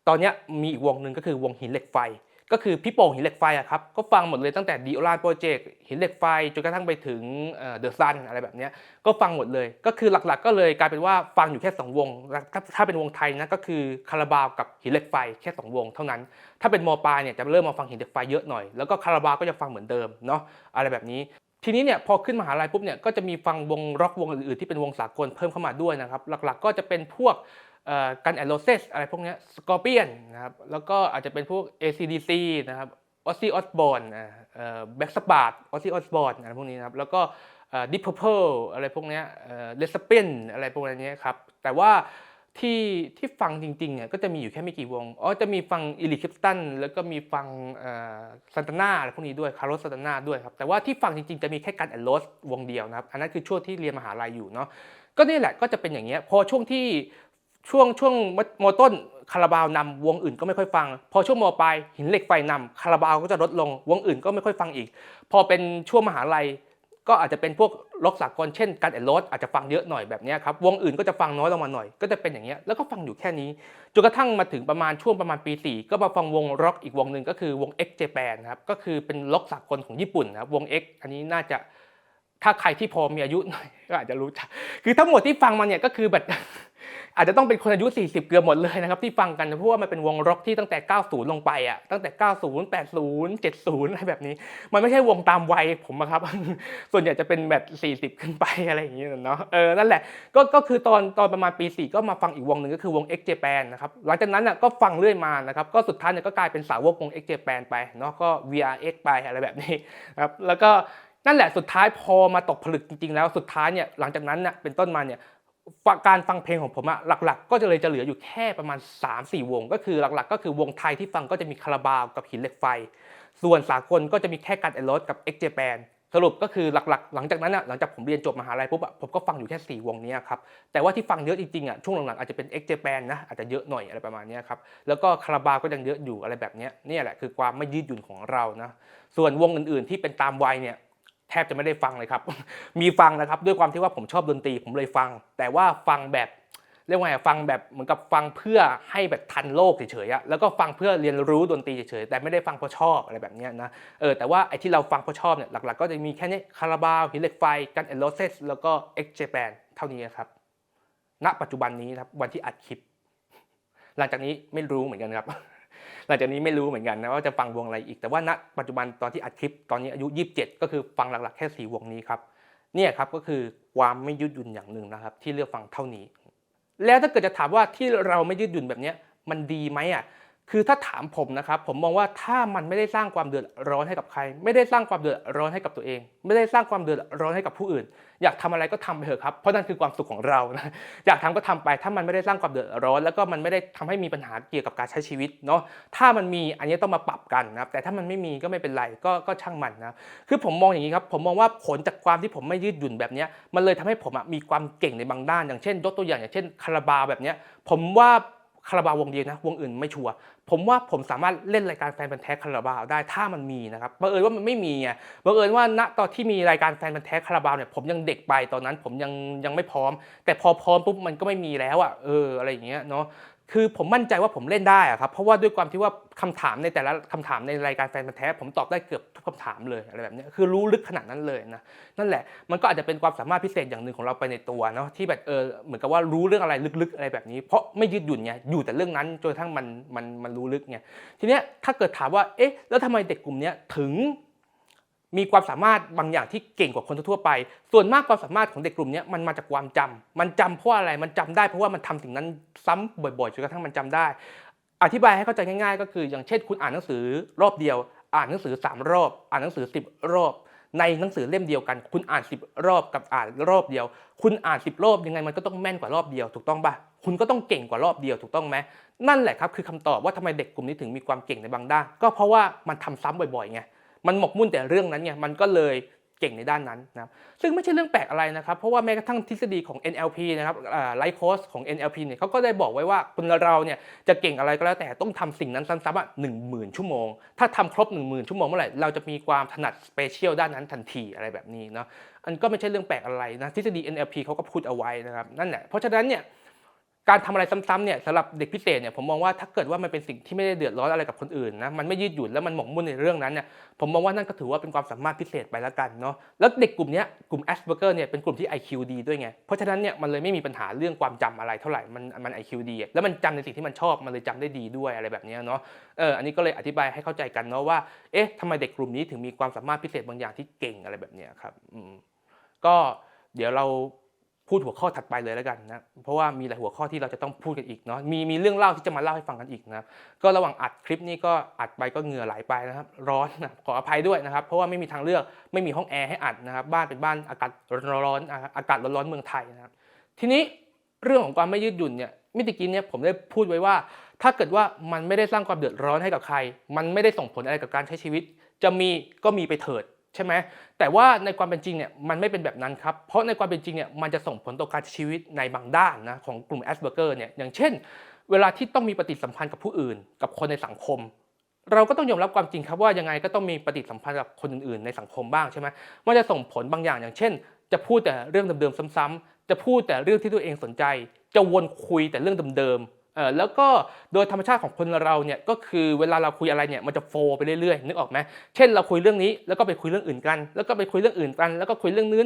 Speaker 1: ตอนนี้มีอีกวงหนึ่งก็คือวงหินเหล็กไฟก็คือพี่โป่งหินเหล็กไฟครับก็ฟังหมดเลยตั้งแต่ดีโอลานโปรเจกต์หินเหล็กไฟจนกระทั่งไปถึงเดอะซันอะไรแบบนี้ก็ฟังหมดเลยก็คือหลักๆก็เลยกลายเป็นว่าฟังอยู่แค่2วงถ้าเป็นวงไทยนะก็คือคาราบาวกับหินเหล็กไฟแค่2วงเท่านั้นถ้าเป็นมปลายเนี่ยจะเริ่มมาฟังหินเหล็กไฟเยอะหน่อยแล้วก็คาราบาวก็จะฟังเหมือนเดิมเนาะอะไรแบบนี้ทีนี้เนี่ยพอขึ้นมหาลัยปุ๊บเนี่ยก็จะมีฟังวงร็อกวงอื่นๆที่เป็นวงสากลเพิ่มเข้ามาด้วยนะครับหลักๆก็จะเป็นพวกกันแอนด์โรเซสอะไรพวกนี้สกอร์เปียนนะครับแล้วก็อาจจะเป็นพวก AC/DC นะครับออซซี่ออสบอร์นแบ็กสปาร์ตออซซี่ออสบอร์นอะไรพวกนี้นะครับแล้วก็ดิปเพอร์เพลอะไรพวกนี้เลสเปียนอะไรพวกนี้ครับแต่ว่าที่ฟังจริงๆเนี่ยก็จะมีอยู่แค่ไม่กี่วงจะมีฟังอิลิคลิปตันแล้วก็มีฟังซันตาน่าอะไรพวกนี้ด้วยคาร์โลสซันตาน่าด้วยครับแต่ว่าที่ฟังจริงๆจะมีแค่กันแอนด์โรสวงเดียวนะครับอันนั้นคือช่วงที่เรียนมหาลัยอยู่เนาะก็นี่แหละก็จะเป็นอย่างเงี้ยพอช่วงมต้นคาราบาวนำวงอื่นก็ไม่ค่อยฟังพอช่วงมปลายหินเหล็กไฟนำคาราบาวก็จะลดลงวงอื่นก็ไม่ค่อยฟังอีกพอเป็นช่วงมหาลัยก็อาจจะเป็นพวกล็อกสากลเช่นกันแอนด์โรสอาจจะฟังเยอะหน่อยแบบนี้ครับวงอื่นก็จะฟังน้อยลงมาหน่อยก็จะเป็นอย่างเงี้ยแล้วก็ฟังอยู่แค่นี้จนกระทั่งมาถึงประมาณปี4ก็มาฟังวงร็อกอีกวงหนึ่งก็คือวง X Japan ครับก็คือเป็นล็อกสากลของญี่ปุ่นนะครับวง X อันนี้น่าจะถ้าใครที่พอมีอายุหน่อยก็อาจจะรู้จักคือทั้งหมดที่ฟังมาเนี่ยก็คือแบบอาจจะต้องเป็นคนอายุ40เกือบหมดเลยนะครับที่ฟังกันเพราะว่ามันเป็นวงร็อกที่ตั้งแต่90ลงไปตั้งแต่90 80 70อะไรแบบนี้มันไม่ใช่วงตามวัยผมครับส่วนใหญ่จะเป็นแบบ40ขึ้นไปอะไรอย่างเงี้ยเนาะนั่นแหละก็คือตอนประมาณปี4ก็มาฟังอีกวงนึงก็คือวง X Japan นะครับหลังจากนั้นก็ฟังเรื่อยมานะครับก็สุดท้ายเนี่ยก็กลายเป็นสาวกวง X Japan ไปเนาะก็ VRX ไปอะไรแบบนี้ครับแล้วก็นั่นแหละสุดท้ายพอมาตกผลึกจริงๆแล้วสุดท้ายเนี่ยหลังจากนั้นน่ะเป็นต้นมาเนี่ยการฟังเพลงของผมหลักๆก็จะเหลืออยู่แค่ประมาณ 3-4 วงก็คือหลักๆก็คือวงไทยที่ฟังก็จะมีคาราบาวกับหินเหล็กไฟส่วนสากลก็จะมีแค่กันแอนด์โรสกับ X Japan สรุปก็คือหลักๆหลังจากนั้นหลังจากผมเรียนจบมหาลัยปุ๊บผมก็ฟังอยู่แค่4วงนี้ครับแต่ว่าที่ฟังเยอะจริงๆช่วงหลังๆอาจจะเป็น X Japan นะอาจจะเยอะหน่อยอะไรประมาณนี้ครับแล้วก็คาราบาวก็ยังเยอะอยู่อะไรแบบนี้นี่แหละคือความไม่ยืดหยุ่นของเรานะส่วนวงอื่นๆที่เป็นตามวัยเนี่ยแทบจะไม่ได้ฟังเลยครับ มีฟังนะครับด้วยความที่ว่าผมชอบดนตรีผมเลยฟังแต่ว่าฟังแบบเรียกว่าไงฟังแบบเหมือนกับฟังเพื่อให้แบบทันโลกเฉยๆแล้วก็ฟังเพื่อเรียนรู้ดนตรีเฉยๆแต่ไม่ได้ฟังเพราะชอบอะไรแบบนี้นะแต่ว่าไอ้ที่เราฟังเพราะชอบเนี่ยหลักๆก็จะมีแค่นี้คาราบาวหินเหล็กไฟกันแอนด์โรเซสแล้วก็ X Japan เท่านี้ครับณปัจจุบันนี้ครับวันที่อัดคลิปหลังจากนี้ไม่รู้เหมือนกันครับหลังจากนี้ไม่รู้เหมือนกันนะว่าจะฟังวงอะไรอีกแต่ว่าณปัจจุบันตอนที่อัดคลิปตอนนี้อายุ27ก็คือฟังหลักๆแค่4วงนี้ครับเนี่ยครับก็คือความไม่ยืดหยุ่นอย่างหนึ่งนะครับที่เลือกฟังเท่านี้แล้วถ้าเกิดจะถามว่าที่เราไม่ยืดหยุ่นแบบนี้มันดีไหม คือถ้าถามผมนะครับผมมองว่าถ้ามันไม่ได้สร้างความเดือดร้อนให้กับใครไม่ได้สร้างความเดือดร้อนให้กับตัวเองไม่ได้สร้างความเดือดร้อนให้กับผู้อื่นอยากทำอะไรก็ทำไปเถอะครับเพราะนั่นคือความสุขของเรานะอยากทำก็ทำไปถ้ามันไม่ได้สร้างความเดือดร้อนแล้วก็มันไม่ได้ทำให้มีปัญหาเกี่ยวกับการใช้ชีวิตเนาะถ้ามันมีอันนี้ต้องมาปรับกันนะครับแต่ถ้ามันไม่มีก็ไม่เป็นไรก็ช่างมันนะคือผมมองอย่างนี้ครับผมมองว่าผลจากความที่ผมไม่ยืดหยุ่นแบบนี้มันเลยทำให้ผมมีความเก่งในบางด้านอย่างเช่นยกตัวอย่างเช่นคาราบาวแบบนี้ผมว่าคาราบาววงเดียวนะวงอื่นไม่ชัวร์ผมว่าผมสามารถเล่นรายการแฟนพันธุ์แท้คาราบาวได้ถ้ามันมีนะครับบังเอิญว่ามันไม่มีไงบังเอิญว่าณตอนที่มีรายการแฟนพันธุ์แท้คาราบาวเนี่ยผมยังเด็กไปตอนนั้นผมยังไม่พร้อมแต่พอพร้อมปุ๊บมันก็ไม่มีแล้วอะไรอย่างเงี้ยเนาะคือผมมั่นใจว่าผมเล่นได้ครับเพราะว่าด้วยความที่ว่าคำถามในแต่ละคำถามในรายการแฟนพันธุ์แท้ผมตอบได้เกือบทุกคำถามเลยอะไรแบบนี้คือรู้ลึกขนาดนั้นเลยนะนั่นแหละมันก็อาจจะเป็นความสามารถพิเศษอย่างหนึ่งของเราไปในตัวเนาะที่แบบเหมือนกับว่ารู้เรื่องอะไรลึกๆอะไรแบบนี้เพราะไม่ยืดหยุ่นไงอยู่แต่เรื่องนั้นจนกระทั่งมันรู้ลึกไงทีเนี้ยถ้าเกิดถามว่าเอ๊ะแล้วทำไมเด็กกลุ่มนี้ถึงมีความสามารถบางอย่างที่เก่งกว่าคนทั่วไปส่วนมากความสามารถของเด็กกลุ่มนี้มันมาจากความจำมันจำเพราะอะไรมันจำได้เพราะว่ามันทำสิ่งนั้นซ้ำบ่อยๆจนกระทั่งมันจำได้อธิบายให้เข้าใจง่ายๆก็คืออย่างเช่นคุณอ่านหนังสือรอบเดียวอ่านหนังสือ3รอบอ่านหนังสือ10รอบในหนังสือเล่มเดียวกันคุณอ่าน10รอบกับอ่านรอบเดียวคุณอ่าน10รอบยังไงมันก็ต้องแม่นกว่ารอบเดียวถูกต้องป่ะคุณก็ต้องเก่งกว่ารอบเดียวถูกต้องไหมนั่นแหละครับคือคำตอบว่าทำไมเด็กกลุ่มนี้ถึงมีความเก่งในบางด้านก็เพราะว่ามันทำซ้ำบ่อยๆไงมันหมกมุ่นแต่เรื่องนั้นไงมันก็เลยเก่งในด้านนั้นนะซึ่งไม่ใช่เรื่องแปลกอะไรนะครับเพราะว่าแม้กระทั่งทฤษฎีของ NLP นะครับไลฟ์โค้ชของ NLP เนี่ยเขาก็ได้บอกไว้ว่าคนเราเนี่ยจะเก่งอะไรก็แล้วแต่ต้องทำสิ่งนั้นซ้ำๆ10,000 ชั่วโมงถ้าทำครบ 10,000 ชั่วโมงเมื่อไหร่เราจะมีความถนัดสเปเชียลด้านนั้นทันทีอะไรแบบนี้เนาะอันก็ไม่ใช่เรื่องแปลกอะไรนะทฤษฎี NLP เขาก็พูดเอาไว้นะครับนั่นแหละเพราะฉะนั้นเนี่ยการทำอะไรซ้ำๆเนี่ยสำหรับเด็กพิเศษเนี่ยผมมองว่าถ้าเกิดว่ามันเป็นสิ่งที่ไม่ได้เดือดร้อนอะไรกับคนอื่นนะมันไม่ยืดหยุ่นแล้วมันหมกมุ่นในเรื่องนั้นเนี่ยผมมองว่านั่นก็ถือว่าเป็นความสามารถพิเศษไปแล้วกันเนาะแล้วเด็กกลุ่มนี้กลุ่ม Asperger เนี่ยเป็นกลุ่มที่ IQ ดีด้วยไงเพราะฉะนั้นเนี่ยมันเลยไม่มีปัญหาเรื่องความจำอะไรเท่าไหร่มัน IQ ดีแล้วมันจำในสิ่งที่มันชอบมันเลยจำได้ดีด้วยอะไรแบบนี้เนาะอันนี้ก็เลยอธิบายให้เข้าใจกันเนาะว่าเอ๊ะทำไมเด็กกลุ่มนี้ถึงมีความสามารถพิเศษบางอย่างที่เก่งอะไรแบบนี้ครับก็เดี๋ยวเราพูดหัวข้อถัดไปเลยแล้วกันนะเพราะว่ามีหลายหัวข้อที่เราจะต้องพูดกันอีกเนาะมีเรื่องเล่าที่จะมาเล่าให้ฟังกันอีกนะครับก็ระหว่างอัดคลิปนี้ก็อัดไปก็เหงื่อไหลไปนะครับร้อนนะขออภัยด้วยนะครับเพราะว่าไม่มีทางเลือกไม่มีห้องแอร์ให้อัดนะครับบ้านเป็นบ้านอากาศร้อนอากาศร้อนเมืองไทยนะครับทีนี้เรื่องของความไม่ยืดหยุ่นเนี่ยเมื่อกี้เนี่ยผมได้พูดไว้ว่าถ้าเกิดว่ามันไม่ได้สร้างความเดือดร้อนให้กับใครมันไม่ได้ส่งผลอะไรกับการใช้ชีวิตจะมีก็มีไปเถิดใช่ไหมแต่ว่าในความเป็นจริงเนี่ยมันไม่เป็นแบบนั้นครับเพราะในความเป็นจริงเนี่ยมันจะส่งผลต่อการใช้ชีวิตในบางด้านนะของกลุ่ม Asperger เนี่ยอย่างเช่นเวลาที่ต้องมีปฏิสัมพันธ์กับผู้อื่นกับคนในสังคมเราก็ต้องยอมรับความจริงครับว่ายังไงก็ต้องมีปฏิสัมพันธ์กับคนอื่นๆในสังคมบ้างใช่ไหมมันจะส่งผลบางอย่างอย่างเช่นจะพูดแต่เรื่องเดิมๆซ้ำๆจะพูดแต่เรื่องที่ตัวเองสนใจจะวนคุยแต่เรื่องเดิมๆแล้วก็โดยธรรมชาติของคนเราเนี่ยก็คือเวลาเราคุยอะไรเนี่ยมันจะโฟไปเรื่อยๆนึกออกไหมเช่นเราคุยเรื่องนี้แล้วก็ไปคุยเรื่องอื่นกันแล้วก็ไปคุยเรื่องอื่นกันแล้วก็คุยเรื่องนี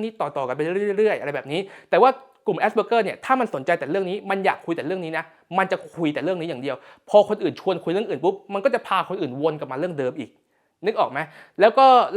Speaker 1: ้ต่อๆกันไปเรื่อยๆอะไรแบบนี้แต่ว่ากลุ่ม Asperger เนี่ยถ้ามันสนใจแต่เรื่องนี้มันอยากคุยแต่เรื่องนี้นะมันจะคุยแต่เรื่องนี้อย่างเดียวพอคนอื่นชวนคุยเรื่องอื่นปุ๊บมันก็จะพาคนอื่นวนกลับมาเรื่องเดิมอีกนึกออกไหมแล้ว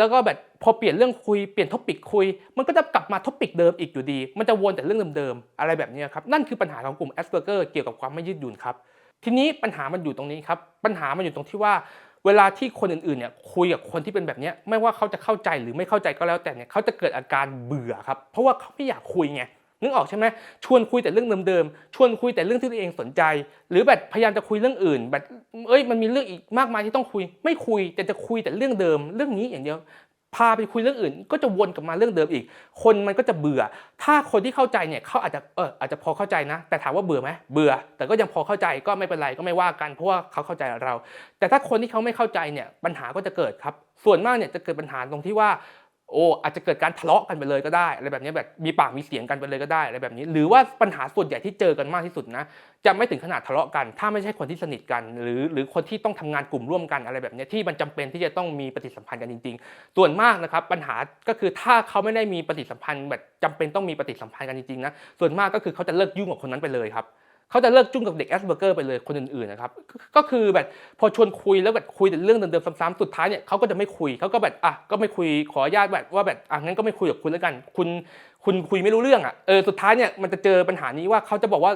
Speaker 1: ก็แบบพอเปลี่ยนเรื่องคุยเปลี่ยนท็อปิกคุยมันก็จะกลับมาท็อปิกเดิมอีกอยู่ดีมันจะวนแต่เรื่องเดิมๆอะไรแบบนี้ครับนั่นคือปัญหาของกลุ่ม Asperger เกี่ยวกับความไม่ยืดหยุ่นครับทีนี้ปัญหามันอยู่ตรงนี้ครับปัญหามันอยู่ตรงที่ว่าเวลาที่คนอื่นๆเนี่ยคุยกับคนที่เป็นแบบนี้ไม่ว่าเขาจะเข้าใจหรือไม่เข้าใจก็แล้วแต่เนี่ยเขาจะเกิดอาการเบื่อครับเพราะว่าเขาไม่อยากคุยไงนึกออกใช่ไหมชวนคุยแต่เรื่องเดิมๆชวนคุยแต่เรื่องที่ตัวเองสนใจหรือแบบพยายามจะคุยเรื่องอื่นแบบมันมีเรื่องอีกมากมายที่ต้องคุยไม่คุยแต่จะคุยแต่เรื่องเดิมเรื่องนี้อย่างเดียวพาไปคุยเรื่องอื่นก็จะวนกลับมาเรื่องเดิมอีกคนมันก็จะเบื่อถ้าคนที่เข้าใจเนี่ยเขาอาจจะพอเข้าใจนะแต่ถามว่าเบื่อไหมเบื่อแต่ก็ยังพอเข้าใจก็ไม่เป็นไรก็ไม่ว่ากันเพราะว่าเขาเข้าใจเราแต่ถ้าคนที่เขาไม่เข้าใจเนี่ยปัญหาก็จะเกิดครับส่วนมากเนี่ยจะเกิดปัญหาตรงที่ว่าอาจจะเกิดการทะเลาะกันไปเลยก็ได้อะไรแบบนี้แบบมีปากมีเสียงกันไปเลยก็ได้อะไรแบบนี้หรือว่าปัญหาส่วนใหญ่ที่เจอกันมากที่สุดนะจะไม่ถึงขนาดทะเลาะกันถ้าไม่ใช่คนที่สนิทกันหรือคนที่ต้องทำงานกลุ่มร่วมกันอะไรแบบนี้ที่มันจำเป็นที่จะต้องมีปฏิสัมพันธ์กันจริงๆส่วนมากนะครับปัญหาก็คือถ้าเขาไม่ได้มีปฏิสัมพันธ์แบบจำเป็นต้องมีปฏิสัมพันธ์กันจริงๆนะส่วนมากก็คือเขาจะเลิกยุ่งกับคนนั้นไปเลยครับเขาจะเลิกจุ้งกับเด็ก Asperger ไปเลยคนอื่นๆนะครับก็คือแบบพอชวนคุยแล้วแบบคุยแต่เรื่องเดิมๆซ้ำๆสุดท้ายเนี่ยเขาก็จะไม่คุยเขาก็แบบก็ไม่คุยขออนุญาตแบบว่าแบบงั้นก็ไม่คุยกับคุณแล้วกัน คุณคุยไม่รู้เรื่องอ่ะสุดท้ายเนี่ยมันจะเจอปัญหานี้ว่าเขาจะบอกว่าก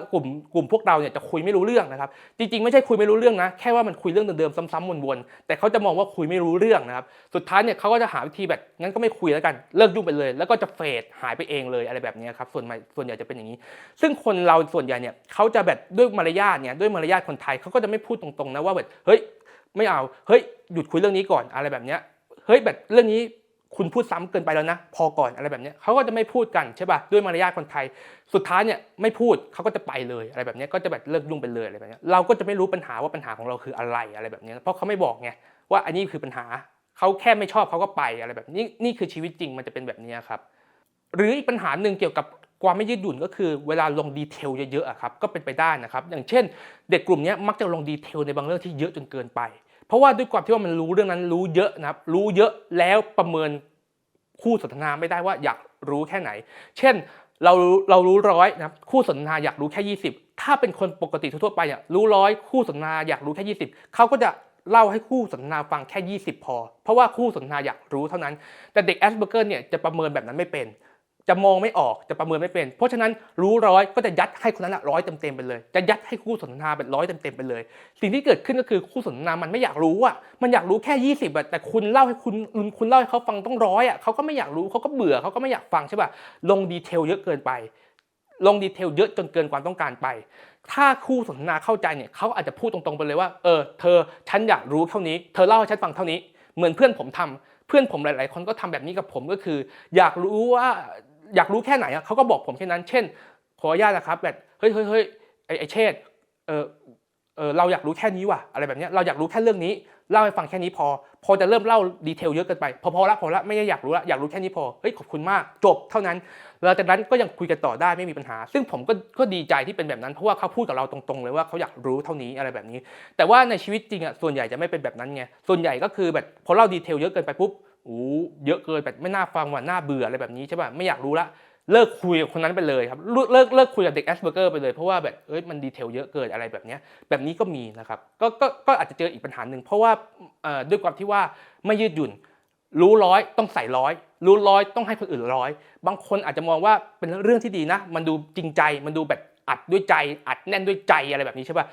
Speaker 1: ลุ่มพวกเราเนี่ยจะคุยไม่รู้เรื่องนะครับจริงๆไม่ใช่คุยไม่รู้เรื่องนะแค่ว่ามันคุยเรื่องเดิมๆซ้ำๆวนๆแต่เขาจะมองว่าคุยไม่รู้เรื่องนะครับสุดท้ายเนี่ยเขาก็จะหาวิธีแบบงั้นก็ไม่คุยแล้วกันเลิกยุ่งไปเลยแล้วก็จะเฟดหายไปเองเลยอะไรแบบนี้ครับส่วนใหญ่จะเป็นอย่างนี้ซึ่งคนเราส่วนใหญ่เนี่ยเขาจะแบบด้วยมารยาทคนไทยเขาก็จะไม่พูดตรงๆนะว่าแบบเฮ้ยไม่เอาเฮ้ยหยุดคุยเรื่องนี้ก่อนอะไรแบบเนี้ยเฮ้ยแบบเรื่องนี้คุณพูดซ้ำเกินไปแล้วนะพอก่อนอะไรแบบนี้เขาก็จะไม่พูดกันใช่ป่ะด้วยมารยาทคนไทยสุดท้ายเนี่ยไม่พูดเขาก็จะไปเลยอะไรแบบนี้ก็จะแบบเลิกยุ่งไปเลยอะไรแบบนี้เราก็จะไม่รู้ปัญหาว่าปัญหาของเราคืออะไรแบบนี้เพราะเขาไม่บอกไงว่าอันนี้คือปัญหาเขาแค่ไม่ชอบเขาก็ไปอะไรแบบนี้นี่คือชีวิตจริงมันจะเป็นแบบนี้ครับหรืออีกปัญหาหนึ่งเกี่ยวกับความไม่ยืดหยุ่นก็คือเวลาลงดีเทลเยอะๆครับก็เป็นไปได้นะครับอย่างเช่นเด็กกลุ่มนี้มักจะลงดีเทลในบางเรื่องที่เยอะจนเกินไปเพราะว่าด้วยความที่ว่ามันรู้เรื่องนั้นรู้เยอะนะครับรู้เยอะแล้วประเมินคู่สนทนาไม่ได้ว่าอยากรู้แค่ไหนเช่นเรารู้100นะครับคู่สนทนาอยากรู้แค่20ถ้าเป็นคนปกติทั่วไปเนี่ยรู้100คู่สนทนาอยากรู้แค่20เขาก็จะเล่าให้คู่สนทนาฟังแค่20พอเพราะว่าคู่สนทนาอยากรู้เท่านั้นแต่เด็กแอสเบอร์เกอร์เนี่ยจะประเมินแบบนั้นไม่เป็นจะมองไม่ออกจะประเมินไม่เป็นเพราะฉะนั้นรู้100ก็จะยัดให้คนนั้น100เต็มๆไปเลยจะยัดให้คู่สนทนาแบบ100เต็มๆไปเลยสิ่งที่เกิดขึ้นก็คือคู่สนทนามันไม่อยากรู้อ่ะมันอยากรู้แค่20อ่ะแต่คุณเล่าให้คุณเล่าให้เขาฟังต้อง100อ่ะเขาก็ไม่อยากรู้เขาก็เบื่อเขาก็ไม่อยากฟังใช่ป่ะลงดีเทลเยอะเกินไปลงดีเทลเยอะจนเกินความต้องการไปถ้าคู่สนทนาเข้าใจเนี่ยเขาอาจจะพูดตรงๆไปเลยว่าเธอฉันอยากรู้เท่านี้เธอเล่าให้ฉันฟังเท่านี้เหมือนเพื่อนผมทำเพื่อนผมหลายๆคนก็ทำแบบนี้กับผมก็คืออยากรู้แค่ไหนอ่ะเขาก็บอกผมแค่นั้นเช่นขออนุญาตนะครับแบบเฮ้ยไอเชษเราอยากรู้แค่นี้ว่ะอะไรแบบนี้เราอยากรู้แค่เรื่องนี้เล่าให้ฟังแค่นี้พอจะเริ่มเล่าดีเทลเยอะเกินไปพอละไม่ได้อยากรู้ละอยากรู้แค่นี้พอเฮ้ยขอบคุณมากจบเท่านั้นหลังจากนั้นก็ยังคุยกันต่อได้ไม่มีปัญหาซึ่งผมก็ดีใจที่เป็นแบบนั้นเพราะว่าเขาพูดกับเราตรงๆเลยว่าเขาอยากรู้เท่านี้อะไรแบบนี้แต่ว่าในชีวิตจริงอ่ะส่วนใหญ่จะไม่เป็นแบบนั้นไงส่วนใหญ่ก็คือแบบพอเล่าดีเทลเยอะเกินไปปุ๊บเยอะเกินแบบไม่น่าฟังว่ะน่าเบื่ออะไรแบบนี้ใช่ป่ะไม่อยากรู้ละเลิกคุยกับคนนั้นไปเลยครับเลิกคุยกับเด็กแอสเบอร์เกอร์ไปเลยเพราะว่าแบบมันดีเทลเยอะเกินอะไรแบบนี้ก็มีนะครับก็อาจจะเจออีกปัญหาหนึ่งเพราะว่าด้วยความที่ว่าไม่ยืดหยุ่นรู้100ต้องใส่100รู้100ต้องให้คนอื่น100บางคนอาจจะมองว่าเป็นเรื่องที่ดีนะมันดูจริงใจมันดูแบบอัดด้วยใจอัดแน่นด้วยใจอะไรแบบนี้ใช่ป่ะ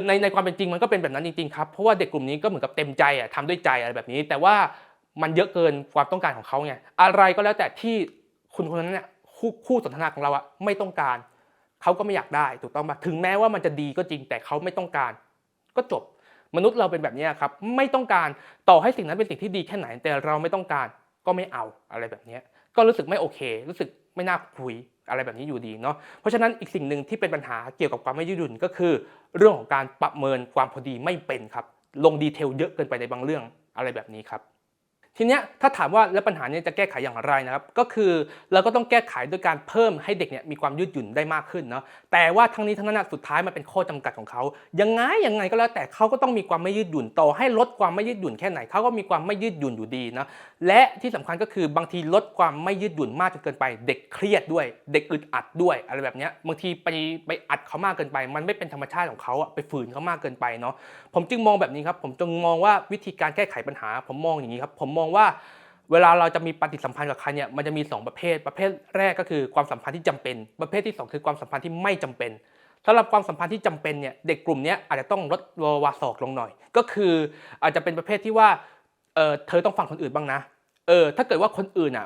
Speaker 1: ในความเป็นจริงมันก็เป็นแบบนั้นจริงๆครับเพราะว่าเด็กกลุ่มนี้ก็เหมือนกับเต็มใจทำด้วยใจอะไรแบบนี้แต่ว่ามันเยอะเกินความต้องการของเขาไงอะไรก็แล้วแต่ที่คนนั้นเนี่ยคู่สนทนาของเราไม่ต้องการเขาก็ไม่อยากได้ถูกต้องป่ะถึงแม้ว่ามันจะดีก็จริงแต่เขาไม่ต้องการก็จบมนุษย์เราเป็นแบบนี้ครับไม่ต้องการต่อให้สิ่งนั้นเป็นสิ่งที่ดีแค่ไหนแต่เราไม่ต้องการก็ไม่เอาอะไรแบบนี้ก็รู้สึกไม่โอเครู้สึกไม่น่าคุยอะไรแบบนี้อยู่ดีเนาะเพราะฉะนั้นอีกสิ่งหนึ่งที่เป็นปัญหาเกี่ยวกับความไม่ยืดหยุ่นก็คือเรื่องของการประเมินความพอดีไม่เป็นครับลงดีเทลเยอะเกินไปในบางเรื่องอะไรแบบนี้ครับทีเนี้ยถ้าถามว่าแล้วปัญหานี้จะแก้ไขอย่างไรนะครับก็คือเราก็ต้องแก้ไขโดยการเพิ่มให้เด็กเนี่ยมีความยืดหยุ่นได้มากขึ้นเนาะแต่ว่าทั้งนี้ทั้งนั้นสุดท้ายมันเป็นข้อจำกัดของเขายังไงก็แล้วแต่เขาก็ต้องมีความไม่ยืดหยุ่นต่อให้ลดความไม่ยืดหยุ่นแค่ไหนเขาก็มีความไม่ยืดหยุ่นอยู่ดีนะและที่สำคัญก็คือบางทีลดความไม่ยืดหยุ่นมากจนเกินไปเด็กเครียดด้วยเด็กอึดอัดด้วยอะไรแบบนี้บางทีไปอัดเขามากเกินไปมันไม่เป็นธรรมชาติของเขาไปฝืนเขามากเกินไปเนาะผมจึงมองแบบนี้ครับผมจึงมองว่าวิธีการแก้ไขปัญหาผมมองอย่างนี้ครับผมมองว่าเวลาเราจะมีปฏิสัมพันธ์กับใครเนี่ยมันจะมี2ประเภทแรกก็คือความสัมพันธ์ที่จำเป็นประเภทที่2คือความสัมพันธ์ที่ไม่จำเป็นสำหรับความสัมพันธ์ที่จำเป็นเนี่ยเด็กกลุ่มนี้อาจจะต้องลดวาศอกลงหน่อยก็คืออาจจะเป็นประเภทที่ว่าเธอต้องฟังคนอื่นบ้างนะถ้าเกิดว่าคนอื่น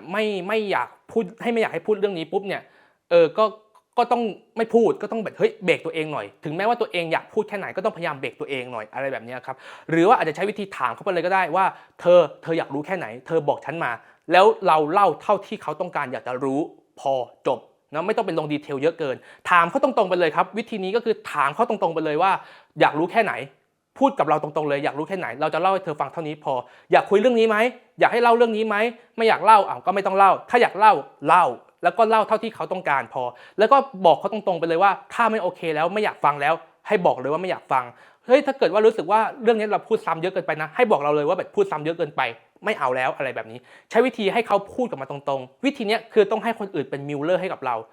Speaker 1: ไม่อยากพูดไม่อยากให้พูดเรื่องนี้ปุ๊บเนี่ยก็ต้องไม่พูดก็ต้องแบบเฮ้ยเบรกตัวเองหน่อยถึงแม้ว่าตัวเองอยากพูดแค่ไหนก็ต้องพยายามเบรกตัวเองหน่อยอะไรแบบนี้ครับหรือว่าอาจจะใช้วิธีถามเขาไปเลยก็ได้ว่าเธออยากรู้แค่ไหนเธอบอกฉันมาแล้วเราเล่าเท่าที่เขาต้องการอยากจะรู้พอจบนะไม่ต้องเป็นลงดีเทลเยอะเกินถามเขาตรงๆไปเลยครับวิธีนี้ก็คือถามเขาตรงๆไปเลยว่าอยากรู้แค่ไหนพูดกับเราตรงๆเลยอยากรู้แค่ไหนเราจะเล่าให้เธอฟังเท่านี้พออยากคุยเรื่องนี้ไหมอยากให้เล่าเรื่องนี้ไหมไม่อยากเล่าก็ไม่ต้องเล่าถ้าอยากเล่าแล้วก็เล่าเท่าที่เขาต้องการพอแล้วก็บอกเขาตรงๆไปเลยว่าถ้าไม่โอเคแล้วไม่อยากฟังแล้วให้บอกเลยว่าไม่อยากฟังเฮ้ยถ้าเกิดว่ารู้สึกว่าเรื่องนี้เราพูดซ้ำเยอะเกินไปนะให้บอกเราเลยว่าแบบพูดซ้ำเยอะเกินไปไม่เอาแล้วอะไรแบบนี้ใช้วิธีให้เขาพูดกับมาตรงๆวิธีนี้คือต้องให้คนอื่นเป็นมิลเลอร์ให้กับเรา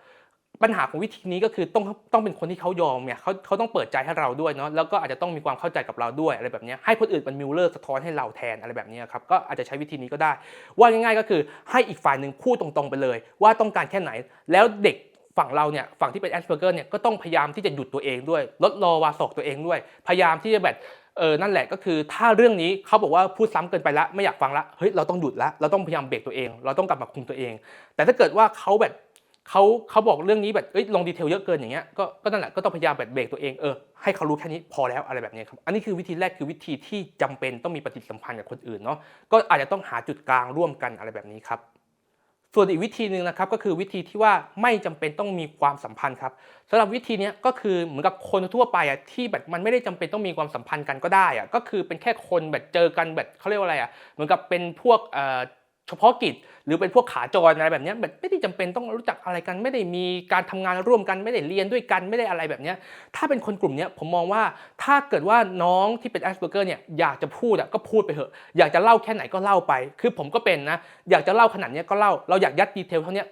Speaker 1: ปัญหาของวิธีนี้ก็คือต้องเป็นคนที่เขายอมเนี่ยเขาต้องเปิดใจให้เราด้วยเนาะแล้วก็อาจจะต้องมีความเข้าใจกับเราด้วยอะไรแบบนี้ให้คนอื่นเป็นมิลเลอร์สะท้อนให้เราแทนอะไรแบบนี้ครับก็อาจจะใช้วิธีนี้ก็ได้ว่าง่ายๆก็คือให้อีกฝ่ายหนึ่งพูดตรงๆไปเลยว่าต้องการแค่ไหนแล้วเด็กฝั่งเราเนี่ยฝั่งที่เป็นแอสเพอร์เกอร์เนี่ยก็ต้องพยายามที่จะหยุดตัวเองด้วยลดรอวาสกตัวเองด้วยพยายามที่จะแบบนั่นแหละก็คือถ้าเรื่องนี้เขาบอกว่าพูดซ้ำเกินไปแล้วไม่อยากฟังละเฮ้ยเราต้องหยุดละเราต้องพยายามเบรกตัวเองเราต้องกลับมาคุมตัวเองแต่ถ้าเกิดว่าเขาแบบเขาบอกเรื่องนี้แบบลงดีเทลเยอะเกินอย่างเงี้ยก็นั่นแหละก็ต้องพยายามแบบเบรกตัวเองให้เขารู้แค่นี้พอแล้วอะไรแบบนี้ครับอันนี้คือวิธีแรกคือวิธีที่จำเป็นต้องมีปฏิสัมพันธ์กับคนอื่นเนาะก็อาจจะต้องหาจุดกลางร่วมกันอะไรแบบนี้ครับส่วนอีกวิธีหนึ่งนะครับก็คือวิธีที่ว่าไม่จำเป็นต้องมีความสัมพันธ์ครับสำหรับวิธีนี้ก็คือเหมือนกับคนทั่วไปที่แบบมันไม่ได้จำเป็นต้องมีความสัมพันธ์กันก็ได้ก็คือเป็นแค่คนแบบเจอกันแบบเขาเรียกว่าอะไรเหมือนกับเป็นพวกเฉพาะกิจหรือเป็นพวกขาจรอะไรแบบนี้แบบไม่ได้จำเป็นต้องรู้จักอะไรกันไม่ได้มีการทำงานร่วมกันไม่ได้เรียนด้วยกันไม่ได้อะไรแบบนี้ถ้าเป็นคนกลุ่มนี้ผมมองว่าถ้าเกิดว่าน้องที่เป็นแอสเพอร์เกอร์เนี่ยอยากจะพูดก็พูดไปเถอะอยากจะเล่าแค่ไหนก็เล่าไปคือผมก็เป็นนะอยากจะเล่าขนาดนี้ก็เล่าเราอยากยัดดีเทลเท่านี้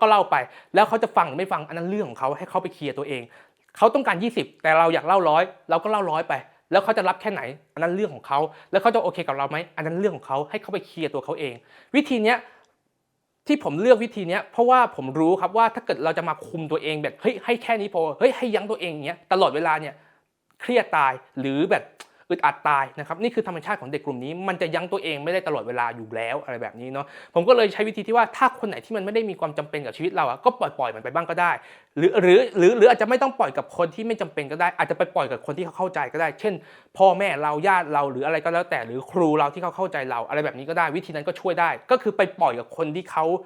Speaker 1: ก็เล่าไปแล้วเขาจะฟังหรือไม่ฟังอันนั้นเรื่องของเขาให้เขาไปเคลียร์ตัวเองเขาต้องการ20แต่เราอยากเล่า100เราก็เล่า100ไปแล้วเขาจะรับแค่ไหนอันนั้นเรื่องของเขาแล้วเขาจะโอเคกับเราไหมอันนั้นเรื่องของเขาให้เขาไปเคลียร์ตัวเขาเองวิธีนี้ที่ผมเลือกวิธีนี้เพราะว่าผมรู้ครับว่าถ้าเกิดเราจะมาคุมตัวเองแบบเฮ้ยให้แค่นี้พอเฮ้ยให้ยั้งตัวเองอย่างเงี้ยตลอดเวลาเนี่ยเครียดตายหรือแบบอึดอัดตายนะครับนี่คือธรรมชาติของเด็กกลุ่มนี้มันจะยั้งตัวเองไม่ได้ตลอดเวลาอยู่แล้วอะไรแบบนี้เนาะผมก็เลยใช้วิธีที่ว่าถ้าคนไหนที่มันไม่ได้มีความจำเป็นกับชีวิตเราก็ปล่อยมันไปบ้างก็ได้หรืออาจจะไม่ต้องปล่อยกับคนที่ไม่จำเป็นก็ได้อาจจะไปปล่อยกับคนที่เขาเข้าใจก็ได้เช่นพ่อแม่เราญาติเราหรืออะไรก็แล้วแต่หรือครูเราที่เขาเข้าใจเราอะไรแบบนี้ก็ได้วิธีนั้นก็ช่วยได้ก็คือไปปล่อยกับคนที่เขา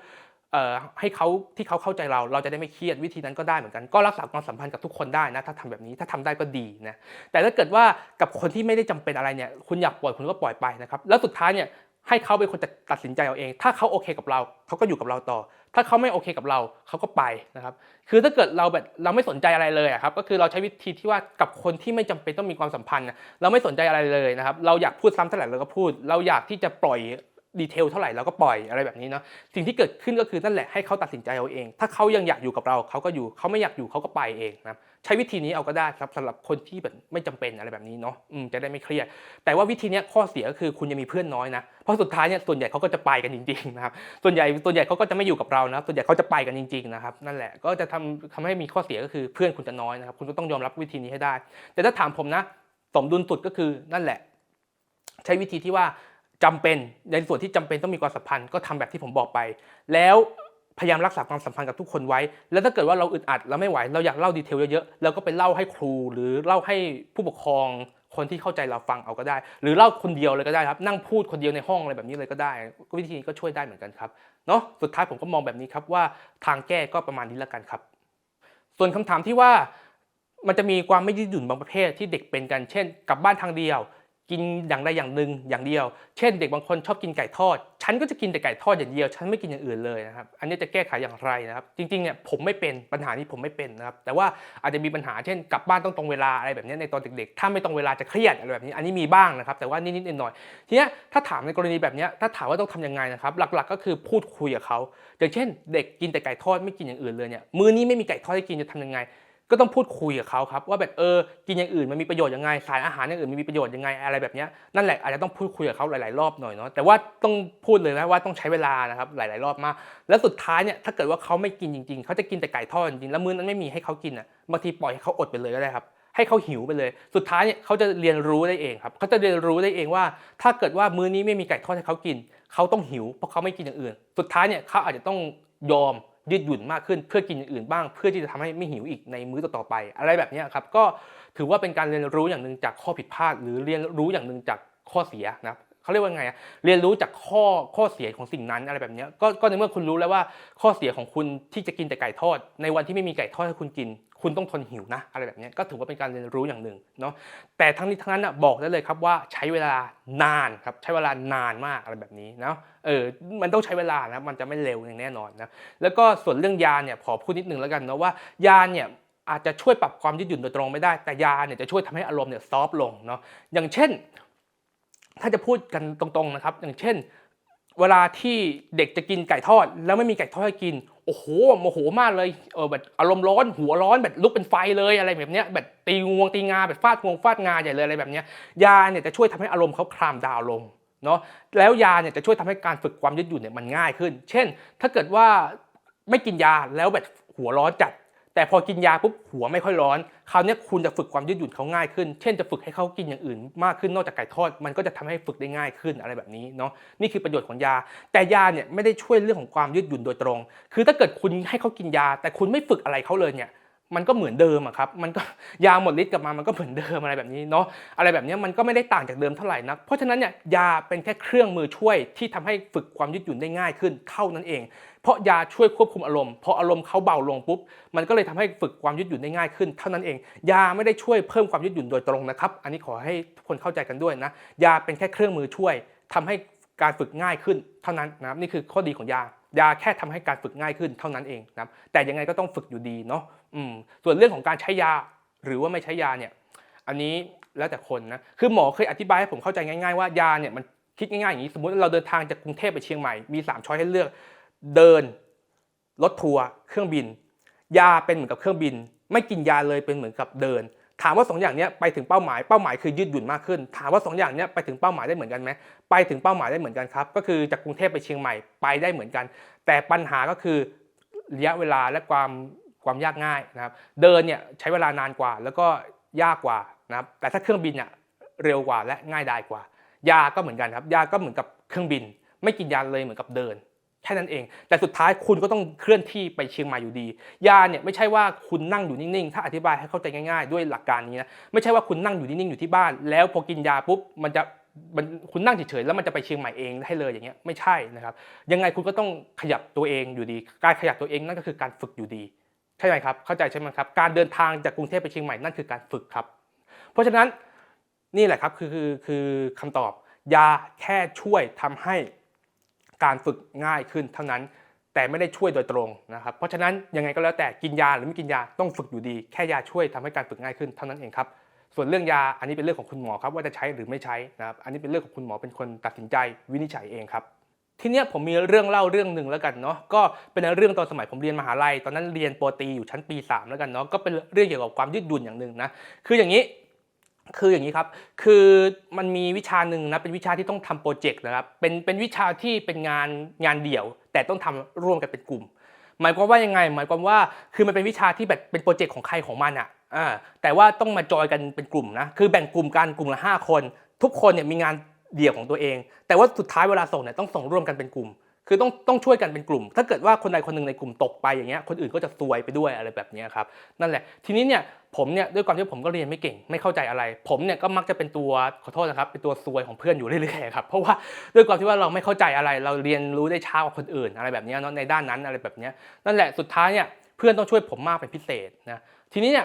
Speaker 1: ให้เขาที่เขาเข้าใจเราจะได้ไม่เครียดวิธีนั้นก็ได้เหมือนกันก็รักษาความสัมพันธ์กับทุกคนได้นะถ้าทำแบบนี้ถ้าทำได้ก็ดีนะแต่ถ้าเกิดว่ากับคนที่ไม่ได้จำเป็นอะไรเนี่ยคุณอยากปล่อยคุณก็ปล่อยไปนะครับแล้วสุดท้ายเนี่ยให้เขาเป็นคนตัดสินใจเอาเองถ้าเขาโอเคกับเราเขาก็อยู่กับเราต่อถ้าเขาไม่โอเคกับเราเขาก็ไปนะครับคือถ้าเกิดเราแบบเราไม่สนใจอะไรเลยครับก็คือเราใช้วิธีที่ว่ากับคนที่ไม่จำเป็นต้องมีความสัมพันธ์เราไม่สนใจอะไรเลยนะครับเราอยากพูดซ้ำเท่าไหร่เราก็พูดเราอยากที่จะปล่อยดีเทลเท่าไหร่เราก็ปล่อยอะไรแบบนี้เนาะสิ่งที่เกิดขึ้นก็คือนั่นแหละให้เขาตัดสินใจเอาเองถ้าเขายังอยากอยู่กับเราเขาก็อยู่เขาไม่อยากอยู่เขาก็ไปเองนะใช้วิธีนี้เอาก็ได้ครับสำหรับคนที่แบบไม่จำเป็นอะไรแบบนี้เนาะจะได้ไม่เครียดแต่ว่าวิธีนี้ข้อเสียก็คือคุณจะมีเพื่อนน้อยนะเพราะสุดท้ายเนี่ยส่วนใหญ่เขาก็จะไปกันจริงๆนะครับส่วนใหญ่เขาก็จะไม่อยู่กับเรานะส่วนใหญ่เขาจะไปกันจริงๆนะครับนั่นแหละก็จะทำให้มีข้อเสียก็คือเพื่อนคุณจะน้อยนะครับคุณก็ต้องยอมรับวิธีนี้ให้ได้แต่ถ้าถามผมนะสมดุลสุดก็คือนั่นแหละใช้วิธีที่ว่าจำเป็นในส่วนที่จำเป็นต้องมีความสัมพันธ์ก็ทำแบบที่ผมบอกไปแล้วพยายามรักษาความสัมพันธ์กับทุกคนไว้แล้วถ้าเกิดว่าเราอึดอัดเราไม่ไหวเราอยากเล่าดีเทลเยอะๆเราก็ไปเล่าให้ครูหรือเล่าให้ผู้ปกครองคนที่เข้าใจเราฟังเอาก็ได้หรือเล่าคนเดียวเลยก็ได้ครับนั่งพูดคนเดียวในห้องอะไรแบบนี้เลยก็ได้วิธีนี้ก็ช่วยได้เหมือนกันครับเนาะสุดท้ายผมก็มองแบบนี้ครับว่าทางแก้ก็ประมาณนี้แล้วกันครับส่วนคำถามที่ว่ามันจะมีความไม่ยืดหยุ่นบางประเภทที่เด็กเป็นกันเช่นกลับบ้านทางเดียวกินอย่างใดอย่างหนึ่งอย่างเดียวเช่นเด็กบางคนชอบกินไก่ทอดฉันก็จะกินแต่ไก่ทอดอย่างเดียวฉันไม่กินอย่างอื่นเลยนะครับอันนี้จะแก้ไขอย่างไรนะครับจริงๆเนี่ยผมไม่เป็นปัญหานี้ผมไม่เป็นนะครับแต่ว่าอาจจะมีปัญหาเช่นกลับบ้านต้องตรงเวลาอะไรแบบนี้ในตอนเด็กๆถ้าไม่ตรงเวลาจะเครียดอะไรแบบนี้อันนี้มีบ้างนะครับแต่ว่านิดๆหน่อยๆทีนี้ถ้าถามในกรณีแบบนี้ถ้าถามว่าต้องทำยังไงนะครับหลักๆก็คือพูดคุยกับเขาอย่างเช่นเด็กกินแต่ไก่ทอดไม่กินอย่างอื่นเลยเนี่ยมื้อนี้ไม่มีไก่ทอดให้กินจะทำยังไงก็ต้องพูดคุยกับเขาครับว่าแบบกินอย่างอื่นมันมีประโยชน์ยังไงสารอาหารอย่างอื่นมันมีประโยชน์ยังไงอะไรแบบนี้นั่นแหละอาจจะต้องพูดคุยกับเขาหลายๆรอบหน่อยเนาะแต่ว่าต้องพูดเลยนะว่าต้องใช้เวลานะครับหลายๆรอบมากแล้วสุดท้ายเนี่ยถ้าเกิดว่าเขาไม่กินจริงๆเขาจะกินแต่ไก่ทอดจริงๆแล้วมื้อนั้นไม่มีให้เขากินบางทีปล่อยให้เขาอดไปเลยก็ได้ครับให้เขาหิวไปเลยสุดท้ายเนี่ยเขาจะเรียนรู้ได้เองครับเขาจะเรียนรู้ได้เองว่าถ้าเกิดว่ามื้อนี้ไม่มีไก่ทอดให้เขากินเขาต้องหิวเพราะเขาไม่กินอย่างอื่นสุดท้ายเนี่ยเขาอาจจะต้องยอมยืดหยุ่นมากขึ้นเพื่อกินอย่างอื่นบ้างเพื่อที่จะทำให้ไม่หิวอีกในมื้อต่อๆไปอะไรแบบนี้ครับก็ถือว่าเป็นการเรียนรู้อย่างหนึ่งจากข้อผิดพลาดหรือเรียนรู้อย่างหนึ่งจากข้อเสียนะครับเขาเรียกว่าไงเรียนรู้จากข้อเสียของสิ่งนั้นอะไรแบบนี้ก็ในเมื่อคุณรู้แล้วว่าข้อเสียของคุณที่จะกินแต่ไก่ทอดในวันที่ไม่มีไก่ทอดให้คุณกินคุณต้องทนหิวนะอะไรแบบนี้ก็ถือว่าเป็นการเรียนรู้อย่างหนึ่งเนาะแต่ทั้งนี้ทั้งนั้นบอกได้เลยครับว่าใช้เวลานานครับใช้เวลานานมากอะไรแบบนี้เนาะมันต้องใช้เวลานะมันจะไม่เร็วอย่างแน่นอนนะแล้วก็ส่วนเรื่องยาเนี่ยขอพูดนิดนึงแล้วกันนะว่ายาเนี่ยอาจจะช่วยปรับความยืดหยุ่นโดยตรงไม่ได้แต่ยาเนี่ยจะช่วยทำให้อารมณ์เนี่ยซอฟต์ลงเนาะอย่างเช่นถ้าจะพูดกันตรงๆนะครับอย่างเช่นเวลาที่เด็กจะกินไก่ทอดแล้วไม่มีไก่ทอดให้กิน โอ้โหโมโหมากเลยแบบอารมณ์ร้อนหัวร้อนแบบลุกเป็นไฟเลยอะไรแบบเนี้ยแบบตีงวงตีงาแบบฟาดงวงฟาดงาใหญ่เลยอะไรแบบเนี้ยยาเนี่ยจะช่วยทำให้อารมณ์เขาคลามดาวน์ลงเนาะแล้วยาเนี่ยจะช่วยทำให้การฝึกความยืดหยุ่นเนี่ยมันง่ายขึ้นเช่นถ้าเกิดว่าไม่กินยาแล้วแบบหัวร้อนจัดแต่พอกินยาปุ๊บหัวไม่ค่อยร้อนคราวนี้คุณจะฝึกความยืดหยุ่นเขาง่ายขึ้นเช่นจะฝึกให้เขากินอย่างอื่นมากขึ้นนอกจากไก่ทอดมันก็จะทำให้ฝึกได้ง่ายขึ้นอะไรแบบนี้เนาะนี่คือประโยชน์ของยาแต่ยาเนี่ยไม่ได้ช่วยเรื่องของความยืดหยุ่นโดยตรงคือถ้าเกิดคุณให้เขากินยาแต่คุณไม่ฝึกอะไรเขาเลยเนี่ยมันก็เหมือนเดิมอะครับมันก็ยาหมดฤทธิ์กลับมามันก็เหมือนเดิมอะไรแบบนี้เนาะอะไรแบบนี้มันก็ไม่ได้ต่างจากเดิมเท่าไหร่นักเพราะฉะนั้นเนี่ยยาเป็นแค่เครื่องมือช่วยที่ทำให้ฝึกความยืดหยุ่นได้ง่ายขึ้นเท่านั้นเองเพราะยาช่วยควบคุมอารมณ์พออารมณ์เขาเบาลงปุ๊บมันก็เลยทำให้ฝึกความยืดหยุ่นได้ง่ายขึ้นเท่านั้นเองยาไม่ได้ช่วยเพิ่มความยืดหยุ่นโดยตรงนะครับอันนี้ขอให้ทุกคนเข้าใจกันด้วยนะยาเป็นแค่เครื่องมือช่วยทำให้การฝึกง่ายขึ้นเท่านั้นนะครับนี่คือข้อดีของยาแค่ทำให้การฝึกง่ายขึ้นเท่านั้นเองนะครับแต่ยังไงก็ต้องฝึกอยู่ดีเนาะส่วนเรื่องของการใช้ยาหรือว่าไม่ใช้ยาเนี่ยอันนี้แล้วแต่คนนะคือหมอเคยอธิบายให้ผมเข้าใจง่ายๆว่ายาเนี่ยมันคิดง่ายๆอย่างนี้สมมติเราเดินทางจากกรุงเทพไปเชียงใหม่มี3ช้อยให้เลือกเดินรถทัวร์เครื่องบินยาเป็นเหมือนกับเครื่องบินไม่กินยาเลยเป็นเหมือนกับเดินถามว่า2อย่างนี้ไปถึงเป้าหมายคือยืดหยุ่นมากขึ้นถามว่า2อย่างนี้ไปถึงเป้าหมายได้เหมือนกันไหมไปถึงเป้าหมายได้เหมือนกันครับก็คือจากกรุงเทพไปเชียงใหม่ไปได้เหมือนกันแต่ปัญหาก็คือระยะเวลาและความยากง่ายนะครับเดินเนี่ยใช้เวลานานกว่าแล้วก็ยากกว่านะครับแต่ถ้าเครื่องบินเนี่ยเร็วกว่าและง่ายดายกว่ายาก็เหมือนกันครับยาก็เหมือนกับเครื่องบินไม่กินยาเลยเหมือนกับเดินแค่นั้นเองแต่สุดท้ายคุณก็ต้องเคลื่อนที่ไปเชียงใหม่อยู่ดียาเนี่ยไม่ใช่ว่าคุณนั่งอยู่นิ่งๆถ้าอธิบายให้เข้าใจง่ายๆด้วยหลักการนี้นะไม่ใช่ว่าคุณนั่งอยู่นิ่งๆอยู่ที่บ้านแล้วพอกินยาปุ๊บคุณนั่งเฉยๆแล้วมันจะไปเชียงใหม่เองให้เลยอย่างเงี้ยไม่ใช่นะครับยังไงคุณก็ต้องขยับตัวเองอยู่ดีการขยับตัวเองนั่นก็คือการฝึกอยู่ดีใช่ไหมครับเข้าใจใช่ไหมครับการเดินทางจากกรุงเทพไปเชียงใหม่นั่นคือการฝึกครับเพราะฉะนั้นนี่แหละครับคือคำตอบยาแค่ช่วยทำให้การฝึกง่ายขึ้นเท่านั้นแต่ไม่ได้ช่วยโดยตรงนะครับเพราะฉะนั้นยังไงก็แล้วแต่กินยาหรือไม่กินยาต้องฝึกอยู่ดีแค่ยาช่วยทำให้การฝึกง่ายขึ้นเท่านั้นเองครับส่วนเรื่องยาอันนี้เป็นเรื่องของคุณหมอครับว่าจะใช้หรือไม่ใช้นะครับอันนี้เป็นเรื่องของคุณหมอเป็นคนตัดสินใจวินิจฉัยเองครับทีนี้ผมมีเรื่องเล่าเรื่องหนึ่งแล้วกันเนาะก็เป็นเรื่องตอนสมัยผมเรียนมหาลัยตอนนั้นเรียนปตรีอยู่ชั้นปี3แล้วกันเนาะก็เป็นเรื่องเกี่ยวกับความยืดหยุ่นอย่างหนึ่งนะคืออย่างนี้ครับคือมันมีวิชาหนึ่งนะเป็นวิชาที่ต้องทำโปรเจกต์นะครับเป็นวิชาที่เป็นงานเดี่ยวแต่ต้องทำร่วมกันเป็นกลุ่มหมายความว่ายังไงหมายความว่าคือมันเป็นวิชาที่แบบเป็นโปรเจกต์ของใครของมันแต่ว่าต้องมาจอยกันเป็นกลุ่มนะคือแบ่งกลุ่มกันกลุ่มละ5คนทุกคนเนี่ยมีงานเดี่ยวของตัวเองแต่ว่าสุดท้ายเวลาส่งเนี่ยต้องส่งร่วมกันเป็นกลุ่มคือต้องช่วยกันเป็นกลุ่มถ้าเกิดว่าคนใดคนหนึ่งในกลุ่มตกไปอย่างเงี้ยคนอื่นก็จะซวยไปด้วยอะไรแบบนี้ครับนั่นแหละทีนี้เนี่ยผมเนี่ยด้วยความที่ผมก็เรียนไม่เก่งไม่เข้าใจอะไรผมเนี่ยก็มักจะเป็นตัวขอโทษนะครับเป็นตัวซวยของเพื่อนอยู่เรื่อยๆครับเพราะว่าด้วยความที่ว่าเราไม่เข้าใจอะไรเราเรียนรู้ได้ช้ากว่าคนอื่นอะไรแบบนี้เนาะในด้านนั้นอะไรแบบนี้นั่นแหละสุดท้ายเนี่ยเพื่อนต้องช่วยผมมากเป็นพิเศษนะทีนี้เนี่ย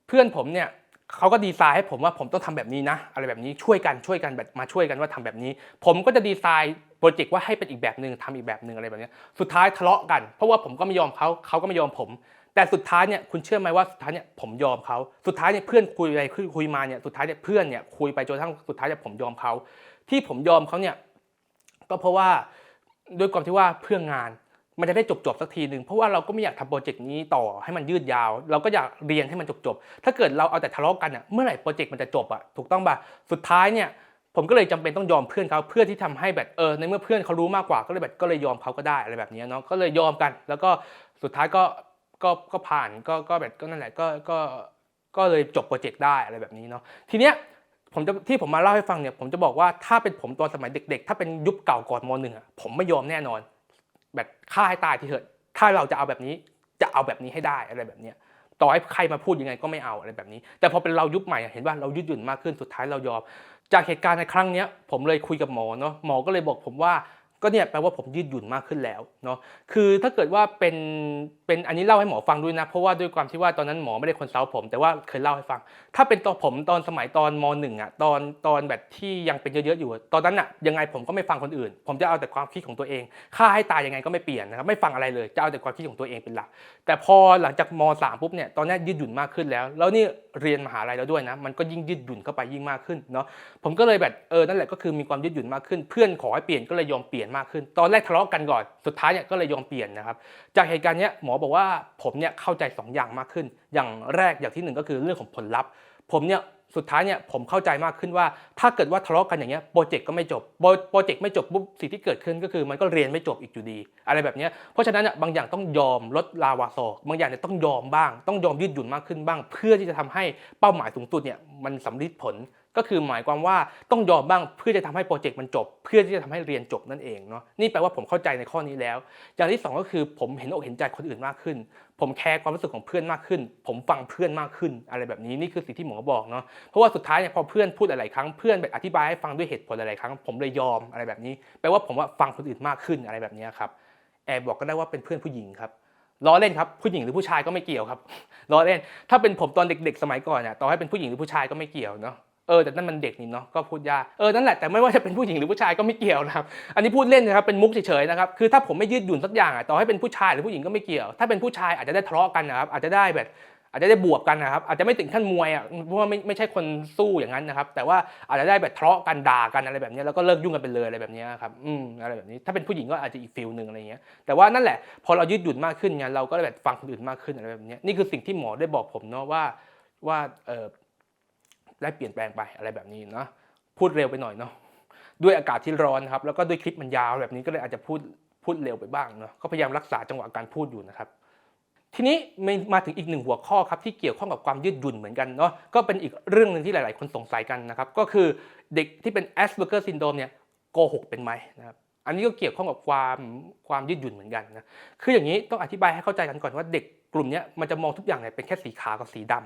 Speaker 1: เพื่อนผมเนี่ยเขาก็ดีไซน์ให้ผมว่าผมต้องทำแบบนี้นะอะไรแบบนี้ช่วยกันแบบมาช่วยกันว่าทำแบบนี้ผมก็จะดีไซน์โปรเจกต์ว่าให้เป็นอีกแบบนึงทำอีกแบบนึงอะไรแบบนี้สุดท้ายทะเลาะกันเพราะว่าผมก็ไม่ยอมเขาก็ไม่ยอมผมแต่สุดท้ายเนี่ยคุณเชื่อไหมว่าสุดท้ายเนี่ยผมยอมเขาสุดท้ายเนี่ยเพื่อนคุยไปคุยมาเนี่ยสุดท้ายเนี่ยเพื่อนเนี่ยคุยไปจนกระทั่งสุดท้ายเนี่ยผมยอมเขาที่ผมยอมเขาเนี่ยก็เพราะว่าด้วยความที่ว่าเพื่องานมันจะได้จบสักทีหนึ่งเพราะว่าเราก็ไม่อยากทำโปรเจกต์นี้ต่อให้มันยืดยาวเราก็อยากเรียนให้มันจบถ้าเกิดเราเอาแต่ทะเลาะกันเมื่อไหร่โปรเจกต์มันจะจบถูกต้องป่ะสุดท้ายเนี่ยผมก็เลยจำเป็นต้องยอมเพื่อนเขาเพื่อที่ทำให้แบบในเมื่อเพื่อนเขารู้มากกว่าก็เลยยอมเขาก็ได้อะไรแบบนี้เนาะก็เลยยอมกันแล้วก็สุดท้ายก็ผ่านก็แบบก็นั่นแหละก็เลยจบโปรเจกต์ได้อะไรแบบนี้เนาะทีเนี้ยที่ผมมาเล่าให้ฟังเนี่ยผมจะบอกว่าถ้าเป็นผมตอนสมัยเด็กๆถ้าเป็นยุคเก่าก่อนม.1ผมไม่ยอมแน่นอนแบบฆ่าให้ตายทีเถอะถ้าเราจะเอาแบบนี้ให้ได้อะไรแบบนี้ต่อให้ใครมาพูดยังไงก็ไม่เอาอะไรแบบนี้แต่พอเป็นเรายุคใหม่เห็นว่าเรายืดหยุ่นมากขึ้นสุดท้ายเรายอมจากเหตุการณ์ในครั้งนี้ผมเลยคุยกับหมอเนาะหมอก็เลยบอกผมว่าก็เนี่ยแปลว่าผมยืดหยุ่นมากขึ้นแล้วเนาะคือถ้าเกิดว่าเป็นอันนี้เล่าให้หมอฟังด้วยนะเพราะว่าด้วยความที่ว่าตอนนั้นหมอไม่ได้คอนซัลท์ผมแต่ว่าเคยเล่าให้ฟังถ้าเป็นตอนสมัยตอนม.1ตอนแบบที่ยังเป็นเยอะๆอยู่ตอนนั้นยังไงผมก็ไม่ฟังคนอื่นผมจะเอาแต่ความคิดของตัวเองฆ่าให้ตายยังไงก็ไม่เปลี่ยนนะครับไม่ฟังอะไรเลยจะเอาแต่ความคิดของตัวเองเป็นหลักแต่พอหลังจากม.3ปุ๊บเนี่ยตอนนี้ยืดหยุ่นมากขึ้นแล้วนี่ เรียนมหาลัยแล้วด้วยนะมันก็ยิ่งยืดหยุ่นเข้าไปยิ่งมากขึ้นเนาะผมก็เลยแบบนั่นแหละก็คือมีความยืดหยุ่นมากขึ้นเพื่อนขอให้เปลี่ยนก็เลยยอมเปลี่ยนมากขึ้นตอนแรกทะเลาะกันก่อนสุดท้ายเนี่ยก็เลยยอมเปลี่ยนนะครับจากเหตุการณ์นี้หมอบอกว่าผมเนี่ยเข้าใจ2อย่างมากขึ้นอย่างแรกอย่างที่1ก็คือเรื่องของผลลัพธ์ผมเนี่ยสุดท้ายเนี่ยผมเข้าใจมากขึ้นว่าถ้าเกิดว่าทะเลาะกันอย่างเงี้ยโปรเจกต์ก็ไม่จบโปรเจกต์ไม่จบปุ๊บสิ่งที่เกิดขึ้นก็คือมันก็เรียนไม่จบอีกอยู่ดีอะไรแบบนี้เพราะฉะนั้นบางอย่างต้องยอมลดลาวาศอกบางอย่างเนี่ยต้องยอมบ้างต้องยอมยืดหยุ่นมากขึ้นบ้างเพื่อที่จะทำให้เป้าหมายสูงสุดเนี่ยมันสำเร็จผลก็คือหมายความว่าต้องยอมบ้างเพื่อจะทำให้โปรเจกต์มันจบเพื่อที่จะทำให้เรียนจบนั่นเองเนาะนี่แปลว่าผมเข้าใจในข้อนี้แล้วอย่างที่2ก็คือผมเห็นอกเห็นใจคนอื่นมากขึ้นผมแคร์ความรู้สึกของเพื่อนมากขึ้นผมฟังเพื่อนมากขึ้นอะไรแบบนี้นี่คือสิ่งที่หมอบอกเนาะเพราะว่าสุดท้ายเนี่ยพอเพื่อนพูดหลายๆครั้งเพื่อนแบบอธิบายให้ฟังด้วยเหตุผลหลายๆครั้งผมเลยยอมอะไรแบบนี้แปลว่าผมว่าฟังคนอื่นมากขึ้นอะไรแบบนี้ครับแอบบอกก็ได้ว่าเป็นเพื่อนผู้หญิงครับล้อเล่นครับผู้หญิงหรือผู้ชายก็ไม่เกี่ยวครับล้อเล่นถ้าเป็นผมตอนเด็กๆสมัยก่อนเนี่ยต่อให้เป็นผู้หญิงหรือผู้ชายก็ไม่เกี่ยวเนาะแต่นั่นมันเด็กนี่เนาะก็พูดยากนั่นแหละแต่ไม่ว่าจะเป็นผู้หญิงหรือผู้ชายก็ไม่เกี่ยวนะครับอันนี้พูดเล่นนะครับเป็นมุกเฉยๆนะครับคือถ้าผมไม่ยืดหยุ่นสักอย่างต่อให้เป็นผู้ชายหรือผู้หญิงก็ไม่เกี่ยวถ้าเป็นผู้ชายอาจจะได้ทะเลาะกันนะครับอาจจะได้บวกกันนะครับอาจจะไม่ถึงขั้นมวยเพราะว่าไม่ใช่คนสู้อย่างนั้นนะครับแต่ว่าอาจจะได้แบบทะเลาะกันด่ากันอะไรแบบนี้แล้วก็เลิกยุ่งกันไปเลยอะไรแบบนี้ครับอะไรแบบนี้ถ้าเป็นผู้หญิงก็อาจจะอีกฟิลนึงอะไรเงี้ยแต่ว่านั่นแหละพอเรายืดหยุ่นมากขึ้นเนี่ยเราก็แบบฟังคนอื่นมากขึ้นอะไรแบบนี้นี่คือสิ่งที่หมอได้บอกผมเนาะว่าได้เปลี่ยนแปลงไปอะไรแบบนี้เนาะพูดเร็วไปหน่อยเนาะด้วยอากาศที่ร้อนครับแล้วก็ด้วยคลิปมันยาวแบบนี้ก็เลยอาจจะพูดเร็วไปบ้างเนาะก็พยายามรักษาจังหวะการพูดอยู่นะครับทีนี้มาถึงอีก1หัวข้อครับที่เกี่ยวข้องกับความยืดหยุ่นเหมือนกันเนาะก็เป็นอีกเรื่องนึงที่หลายๆคนสงสัยกันนะครับก็คือเด็กที่เป็น Asperger syndrome เนี่ยโกหกเป็นไหมนะครับอันนี้ก็เกี่ยวข้องกับความยืดหยุ่นเหมือนกันนะคืออย่างนี้ต้องอธิบายให้เข้าใจกันก่อนว่าเด็กกลุ่มนี้มันจะมองทุกอย่างเนี่ยเป็นแค่สีขาวกับสีดำ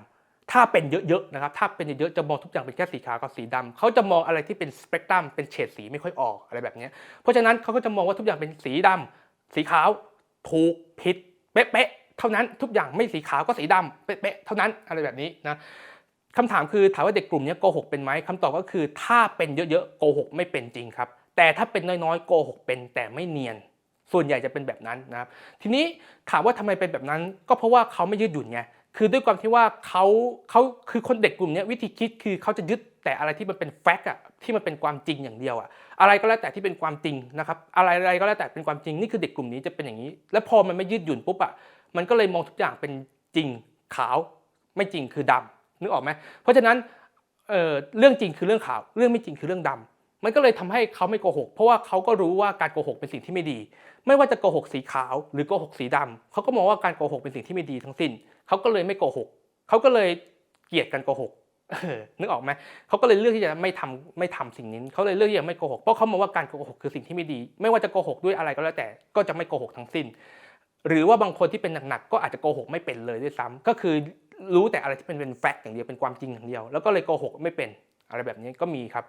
Speaker 1: ถ้าเป็นเยอะๆนะครับถ้าเป็นเยอะๆจะมองทุกอย่างเป็นแค่สีขาวกับสีดำเขาจะมองอะไรที่เป็นสเปกตรัมเป็นเฉดสีไม่ค่อยออกอะไรแบบนี้เพราะฉะนั้นเขาก็จะมองว่าทุกอย่างเป็นสีดำสีขาวถูกผิดเป๊ะเท่านั้นทุกอย่างไม่สีขาวก็สีดำเป๊ะเท่านั้นอะไรแบบนี้นะคำถามคือถามว่าเด็กกลุ่มนี้โกหกเป็นไหมคำตอบก็คือถ้าเป็นเยอะๆโกหกไม่เป็นจริงครับแต่ถ้าเป็นน้อยๆโกหกเป็นแต่ไม่เนียนส่วนใหญ่จะเป็นแบบนั้นนะครับทีนี้ถามว่าทำไมเป็นแบบนั้นก็เพราะว่าเขาไม่ยืดหยุ่นไงคือด้วยความที่ว่าเขาคือคนเด็กกลุ่มนี้วิธีคิดคือเขาจะยึดแต่อะไรที่มันเป็นแฟกต์ที่มันเป็นความจริงอย่างเดียวอะไรก็แล้วแต่ที่เป็นความจริงนะครับอะไรก็แล้วแต่เป็นความจริงนี่คือเด็กกลุ่มนี้จะเป็นอย่างนี้แล้วพอมันไม่ยืดหยุ่นปุ๊บมันก็เลยมองทุกอย่างเป็นจริงขาวไม่จริงคือดำนึกออกไหมเพราะฉะนั้นเรื่องจริงคือเรื่องขาวเรื่องไม่จริงคือเรื่องดำมันก็เลยทำให้เขาไม่โกหกเพราะว่าเขาก็รู้ว่าการโกหกเป็นสิ่งที่ไม่ดีไม่ว่าจะโกหกสีขาวหรือโกหกสีดำเขาก็มองว่าการโกหกเป็นสิ่งที่ไม่ดีทั้งสิ้นเขาก็เลยไม่โกหกเขาก็เลยเกลียดการโกหกนึกออกไหมเขาก็เลยเลือกที่จะไม่ทำสิ่งนี้เขาเลยเลือกที่จะไม่โกหกเพราะเขามองว่าการโกหกคือสิ่งที่ไม่ดีไม่ว่าจะโกหกด้วยอะไรก็แล้วแต่ก็จะไม่โกหกทั้งสิ้นหรือว่าบางคนที่เป็นหนักๆก็อาจจะโกหกไม่เป็นเลยด้วยซ้ำก็คือรู้แต่อะไรที่เป็นแฟกต์อย่างเดียวเป็นความจริงอย่างเดียวแล้วก็เลยโกหกไม่เป็นอะไรแบบนี้ก็มีครั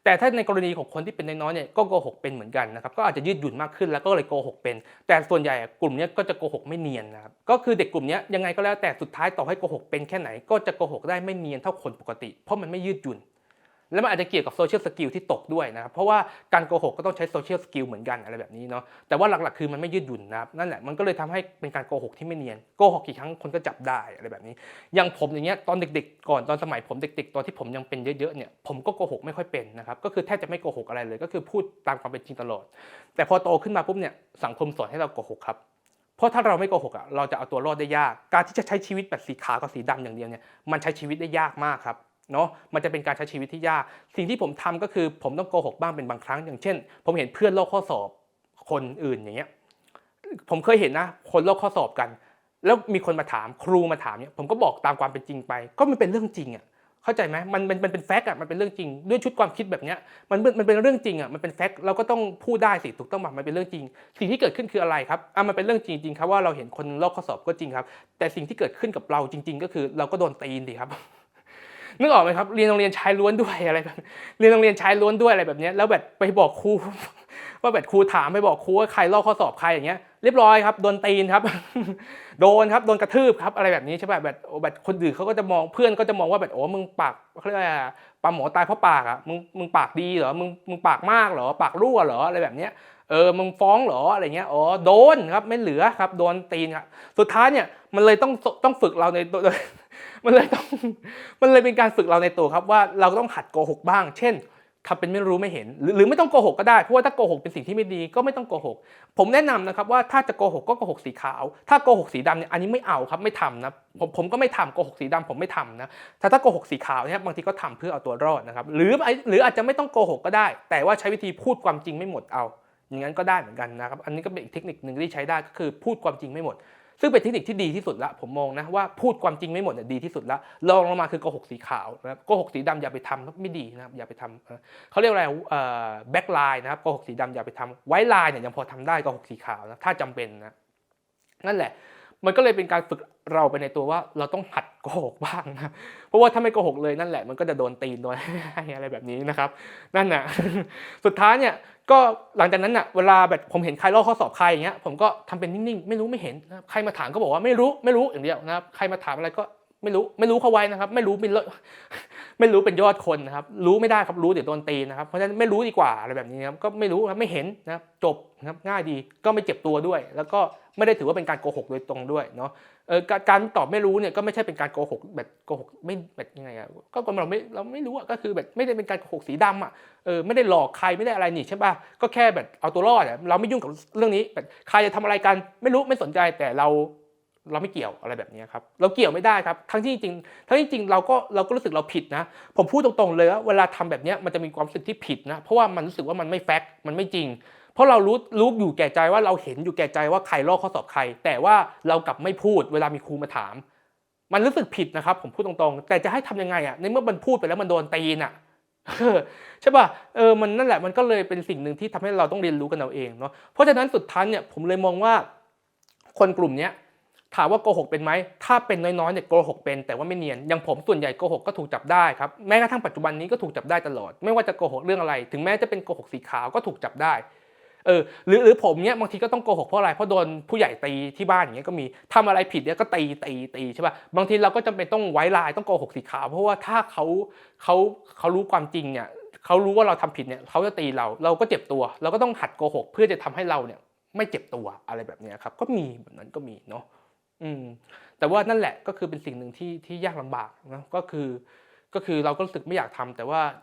Speaker 1: บแต่ถ้าในกรณีของคนที่เป็นน้อยๆเนี่ยก็โกหกเป็นเหมือนกันนะครับก็อาจจะยืดหยุ่นมากขึ้นแล้วก็เลยโกหกเป็นแต่ส่วนใหญ่กลุ่มนี้ก็จะโกหกไม่เนียนนะครับก็คือเด็กกลุ่มนี้ยังไงก็แล้วแต่สุดท้ายต่อให้โกหกเป็นแค่ไหนก็จะโกหกได้ไม่เนียนเท่าคนปกติเพราะมันไม่ยืดหยุ่นแล้วมันอาจจะเกี่ยวกับโซเชียลสกิลที่ตกด้วยนะครับเพราะว่าการโกหกก็ต้องใช้โซเชียลสกิลเหมือนกันอะไรแบบนี้เนาะแต่ว่าหลักๆคือมันไม่ยืดหยุ่นนะครับนั่นแหละมันก็เลยทำให้เป็นการโกหกที่ไม่เนียนโกหกกี่ครั้งคนก็จับได้อะไรแบบนี้อย่างผมอย่างเงี้ยตอนเด็กๆก่อนตอนสมัยผมเด็กๆตอนที่ผมยังเป็นเยอะๆเนี่ยผมก็โกหกไม่ค่อยเป็นนะครับก็คือแทบจะไม่โกหกอะไรเลยก็คือพูดตามความเป็นจริงตลอดแต่พอโตขึ้นมาปุ๊บเนี่ยสังคมสอนให้เราโกหกครับเพราะถ้าเราไม่โกหกเราจะเอาตัวรอดได้ยากการที่จะใช้ชีวิตแบบสีขาวกับสีดำอย่างเดียวเนี่ยมันใช้ชีวิตได้ยากมากครับเนาะมันจะเป็นการใช้ชีวิตที่ยากสิ่งที่ผมทำก็คือผมต้องโกหกบ้างเป็นบางครั้งอย่างเช่นผมเห็นเพื่อนลอกข้อสอบคนอื่นอย่างเงี้ยผมเคยเห็นนะคนลอกข้อสอบกันแล้วมีคนมาถามครูมาถามเนี่ยผมก็บอกตามความเป็นจริงไปก็มันเป็นเรื่องจริงเข้าใจไหมมันเป็นแฟกต์มันเป็นเรื่องจริงด้วยชุดความคิดแบบเนี้ยมันเป็นเรื่องจริงมันเป็นแฟกต์เราก็ต้องพูดได้สิถูกต้องป่ะมันเป็นเรื่องจริงสิ่งที่เกิดขึ้นคืออะไรครับมันเป็นเรื่องจริงครับว่าเราเห็นคนลอกข้อสอบก็จริงครับแต่สิ่งที่เกิดขึ้นกับเราจริงๆก็คือเราก็โดนตีนดิครับนึกออกไหมครับเรียนโรงเรียนชายล้วนด้วยอะไรแบบเรียนโรงเรียนชายล้วนด้วยอะไรแบบนี้แล้วแบบไปบอกครูว่าแบบครูถามไปบอกครูว่าใครลอกข้อสอบใครอย่างเงี้ยเรียบร้อยครับโดนตีนครับโดนครับโดนกระทืบครับอะไรแบบนี้ใช่ป่ะแบบคนอื่นเขาก็จะมองเพื่อนก็จะมองว่าแบบโอ้มึงปากเขาเรียกว่าปลาหมอตายเพราะปากมึงปากดีเหรอมึงปากมากเหรอปากรั่วเหรออะไรแบบเนี้ยมึงฟ้องเหรออะไรเงี้ยโดนครับไม่เหลือครับโดนตีนครับสุดท้ายเนี่ยมันเลยต้องฝึกเราใน มันเลยต้องมันเลยเป็นการฝึกเราในตัวครับว่าเราต้องหัดโกหกบ้างเช่นทำเป็นไม่รู้ไม่เห็นหรือไม่ต้องโกหกก็ได้เพราะว่าถ้าโกหกเป็นสิ่งที่ไม่ดีก็ไม่ต้องโกหกผมแนะนำนะครับว่าถ้าจะโกหกก็โกหกสีขาวถ้าโกหกสีดำเนี่ยอันนี้ไม่เอาครับไม่ทำนะผมก็ไม่ทำโกหกสีดำผมไม่ทำนะถ้าโกหกสีขาวเนี่ยบางทีก็ทำเพื่อเอาตัวรอดนะครับหรืออาจจะไม่ต้องโกหกก็ได้แต่ว่าใช้วิธีพูดความจริงไม่หมดเอาอย่างนั้นก็ได้เหมือนกันนะครับอันนี้ก็เป็นอีกเทคนิคนึงที่ใช้ได้ก็คือพูดความจริงไม่หมดซึ่งเป็นเทคนิคที่ดีที่สุดละผมมองนะว่าพูดความจริงไม่หมดเนี่ยดีที่สุดละรองลงมาคือโกหกสีขาวนะโกหกสีดำอย่าไปทำไม่ดีนะครับอย่าไปทำเขาเรียกอะไรแบ็คไลน์นะครับโกหกสีดำอย่าไปทำไวท์ไลน์เนี่ยยังพอทำได้โกหกสีขาวนะถ้าจำเป็นนะนั่นแหละมันก็เลยเป็นการฝึกเราไปในตัวว่าเราต้องหัดโกหกบ้างนะเพราะว่าถ้าไม่โกหกเลยนั่นแหละมันก็จะโดนตีนโดนอะไรแบบนี้นะครับนั่นน่ะสุดท้ายเนี่ยก็หลังจากนั้นน่ะเวลาแบบผมเห็นใครลอกข้อสอบใครอย่างเงี้ยผมก็ทำเป็นนิ่งๆไม่รู้ไม่เห็นนะใครมาถามก็บอกว่าไม่รู้อย่างเดียวนะครับใครมาถามอะไรก็ไม่รู้เข้าไว้นะครับไม่รู้เป็นยอดคนนะครับรู้ไม่ได้ครับรู้เดี๋ยวโดนตีนะครับเพราะฉะนั้นไม่รู้ดีกว่าอะไรแบบนี้ครับก็ไม่รู้ครับไม่เห็นนะครับจบนะครับง่ายดีก็ไม่เจ็บตัวด้วยแล้วก็ไม่ได้ถือว่าเป็นการโกหกโดยตรงด้วยเนาะการตอบไม่รู้เนี่ยก็ไม่ใช่เป็นการโกหกแบบโกหกไม่แบบยังไงอ่ะก็เราไม่รู้อ่ะก็คือแบบไม่ได้เป็นการโกหกสีดำอ่ะไม่ได้หลอกใครไม่ได้อะไรนี่ใช่ป่ะก็แค่แบบเอาตัวรอดอ่ะเราไม่ยุ่งกับเรื่องนี้แบบใครจะทำอะไรกันไม่รู้ไม่สนใจแต่เราไม่เกี่ยวอะไรแบบนี้ครับเราเกี่ยวไม่ได้ครับทั้งที่จริงเราก็รู้สึกเราผิดนะผมพูดตรงๆเลยว่าเวลาทำแบบนี้มันจะมีความรู้สึกที่ผิดนะเพราะว่ามันรู้สึกว่ามันไม่แฟกต์มันไม่จริงเพราะเรารู้อยู่แก่ใจว่าเราเห็นอยู่แก่ใจว่าใครลอกข้อสอบใครแต่ว่าเรากลับไม่พูดเวลามีครูมาถามมันรู้สึกผิดนะครับผมพูดตรงๆแต่จะให้ทำยังไงอ่ะในเมื่อมันพูดไปแล้วมันโดนตีนอ่ะใช่ป่ะมันนั่นแหละมันก็เลยเป็นสิ่งหนึ่งที่ทำให้เราต้องเรียนรู้กันเอาเองเนาะเพราะฉะนั้นสุดท้ายเนี่ยผมเลยมองว่าคนกลุ่มนี้ถามว่าโกหกเป็นไหมถ้าเป็นน้อยๆเนี่ยโกหกเป็นแต่ว่าไม่เนียนอย่างผมส่วนใหญ่โกหกก็ถูกจับได้ครับแม้กระทั่งปัจจุบันนี้ก็ถูกจับได้ตลอดไม่ว่าจะโกหกเรื่องอะไรถึงแม้จะเป็นโกหกสีขาวก็ถูกจับได้หรือผมเนี่ยบางทีก็ต้องโกหกเพราะอะไรเพราะโดนผู้ใหญ่ตีที่บ้านอย่างเงี้ยก็มีทำอะไรผิดเนี่ยก็ตีใช่ป่ะบางทีเราก็จำเป็นต้องไว้ลายต้องโกหกสีขาวเพราะว่าถ้าเขารู้ความจริงเนี่ยเขารู้ว่าเราทำผิดเนี่ยเขาจะตีเราก็เจ็บตัวเราก็ต้องหัดโกหกเพื่อจะทำให้เราเนี่ยไม่เจ็บตัวอะไรแบบนี้ครับก็มีแบบนั้นก็มีเนาะแต่ว่านั่นแหละก็คือเป็นสิ่งหนึ่งที่ยากลำบากนะก็คือเราก็รู้สึกไม่อยากทำแต่ว่า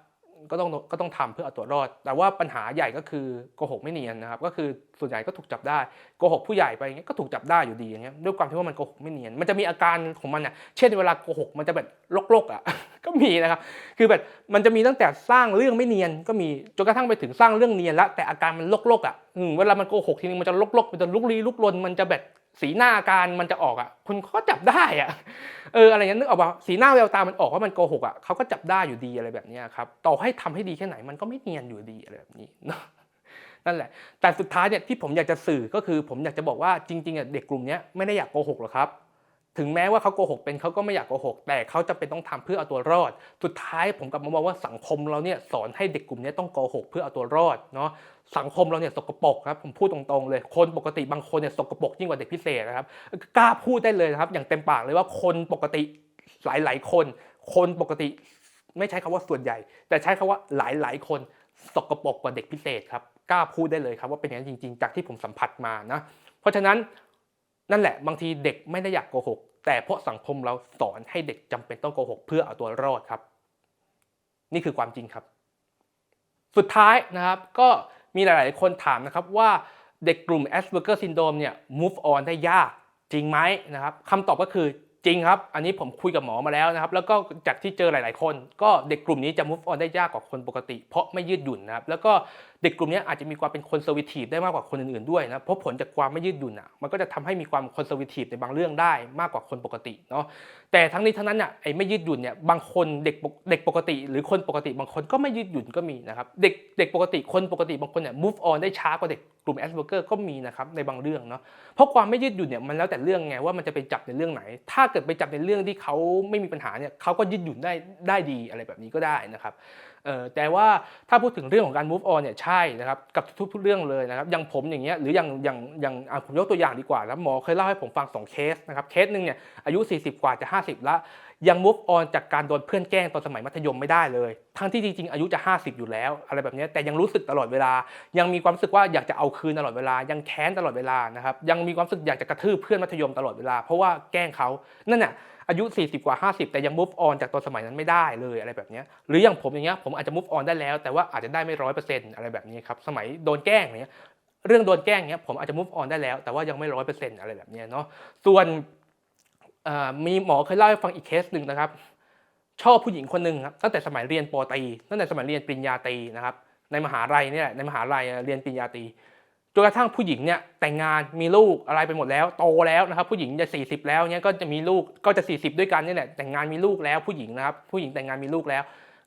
Speaker 1: ก็ต้องทำเพื่อเอาตัวรอดแต่ว่าปัญหาใหญ่ก็คือโกหกไม่เนียนนะครับก็คือส่วนใหญ่ก็ถูกจับได้โกหกผู้ใหญ่ไปอย่างเงี้ยก็ถูกจับได้อยู่ดีอย่างเงี้ยด้วยความที่ว่ามันโกหกไม่เนียนมันจะมีอาการของมันอ่ะเช่นเวลาโกหกมันจะแบบลกๆอ่ะ ก็มีนะครับคือแบบมันจะมีตั้งแต่สร้างเรื่องไม่เนียนก็มีจนกระทั่งไปถึงสร้างเรื่องเนียนแล้วแต่อาการมันลกๆอ่ะเวลามันโกหกทีนึงมันจะลกๆมันจะลุกลี้ลุกลนมันจะแบบสีหน้าอาการมันจะออกอ่ะคุณก็จับได้อ่ะอะไรอย่างนี้นึกออกป่ะสีหน้าแววตามันออกว่ามันโกหกอ่ะเขาก็จับได้อยู่ดีอะไรแบบนี้ครับต่อให้ทำให้ดีแค่ไหนมันก็ไม่เนียนอยู่ดีอะไรแบบนี้เนาะนั่นแหละแต่สุดท้ายเนี่ยที่ผมอยากจะสื่อก็คือผมอยากจะบอกว่าจริงๆเด็กกลุ่มนี้ไม่ได้อยากโกหกหรอกครับถึงแม้ว่าเขาโกหกเป็นเขาก็ไม่อยากโกหกแต่เขาจะเป็นต้องทำเพื่อเอาตัวรอดสุดท้ายผมกลับมามองว่าสังคมเราเนี่ยสอนให้เด็กกลุ่มนี้ต้องโกหกเพื่อเอาตัวรอดเนาะสังคมเราเนี่ยสกปรกครับผมพูดตรงๆเลยคนปกติบางคนเนี่ยสกปรกยิ่งกว่าเด็กพิเศษนะครับกล้าพูดได้เลยนะครับอย่างเต็มปากเลยว่าคนปกติหลายๆคนปกติไม่ใช้คำว่าส่วนใหญ่แต่ใช้คำว่าหลายๆคนสกปรกกว่าเด็กพิเศษครับกล้าพูดได้เลยครับว่าเป็นอย่างนั้นจริงๆจากที่ผมสัมผัสมานะเพราะฉะนั้นนั่นแหละบางทีเด็กไม่ได้อยากโกหกแต่เพราะสังคมเราสอนให้เด็กจำเป็นต้องโกหกเพื่อเอาตัวรอดครับนี่คือความจริงครับสุดท้ายนะครับก็มีหลายๆคนถามนะครับว่าเด็กกลุ่ม Asperger Syndrome เนี่ย move on ได้ยากจริงไหมนะครับคำตอบก็คือจริงครับอันนี้ผมคุยกับหมอมาแล้วนะครับแล้วก็จากที่เจอหลายๆคนก็เด็กกลุ่มนี้จะ move on ได้ยากกว่าคนปกติเพราะไม่ยืดหยุ่นนะครับแล้วก็เด็กกลุ่มนี้อาจจะมีความเป็น conservative ได้มากกว่าคนอื่นๆด้วยนะเพราะผลจากความไม่ยืดหยุ่นมันก็จะทำให้มีความ conservative ในบางเรื่องได้มากกว่าคนปกติเนาะแต่ทั้งนี้ทั้งนั้นไอ้ไม่ยืดหยุ่นเนี่ยบางคนเด็กปกติหรือคนปกติบางคนก็ไม่ยืดหยุ่นก็มีนะครับเด็กปกติคนปกติบางคนเนี่ย move on ได้ช้ากว่าเด็กกลุ่ม Asperger ก็มีนะครับในบางเรื่องเนาะเพราะความไม่ยืดหยุ่นเนี่ยมันแล้วแต่เรื่องไงว่ามันจะไปจับในเรื่องไหนถ้าเกิดไปจับในเรื่องที่เขาไม่มีปัญหาเนี่ยเขาก็ยืดหยุ่นได้ดีอะไรแบบนี้ก็ได้นะครับแต่ว่าถ้าพูดถึงเรื่องของการ move on เนี่ยใช่นะครับกับทุกเรื่องเลยนะครับอย่างผมอย่างเงี้ยหรืออย่างผมยกตัวอย่างดีกว่าแล้วหมอเคยเล่าให้ผมฟัง2เคสนะครับเคสนึงเนี่ยอายุ40กว่าจะ50แล้วยัง move on จากการโดนเพื่อนแกล้งตอนสมัยมัธยมไม่ได้เลยทั้งที่จริงๆอายุจะ50อยู่แล้วอะไรแบบนี้แต่ยังรู้สึกตลอดเวลายังมีความรู้สึกว่าอยากจะเอาคืนตลอดเวลายังแค้นตลอดเวลานะครับยังมีความรู้สึกอยากจะกระทืบเพื่อนมัธยมตลอดเวลาเพราะว่าแกล้งเขานั่นน่ะ อายุ40กว่า50แต่ยัง move on จากตอนสมัยนั้นไม่ได้เลยอะไรแบบนี้หรืออย่างผมอย่างเงี้ยผมอาจจะ move on ได้แล้วแต่ว่าอาจจะได้ไม่100%อะไรแบบนี้ครับสมัยโดนแกล้งอย่างเงี้ยเรื่องโดนแกล้งเงี้ยผมอาจจะ move on ได้แล้วแต่ว่ายังไม่100%อะไรแบบนี้เนาะส่วนมีหมอเคยเล่าให้ฟังอีกเคสหนึ่งนะครับชอบผู้หญิงคนหนึ่งครับตั้งแต่สมัยเรียนป.ตรีตั้งแต่สมัยเรียนปริญญาตรีนะครับในมหาลัยเนี่ยในมหาลัยเรียนปริญญาตรีจนกระทั่งผู้หญิงเนี่ยแต่งงานมีลูกอะไรไปหมดแล้วโตแล้วนะครับผู้หญิงจะ40แล้วเนี่ยก็จะมีลูกก็จะ40ด้วยกันนี่แหละแต่งงานมีลูกแล้วผู้หญิงนะครับผู้หญิงแต่งงานมีลูกแล้ว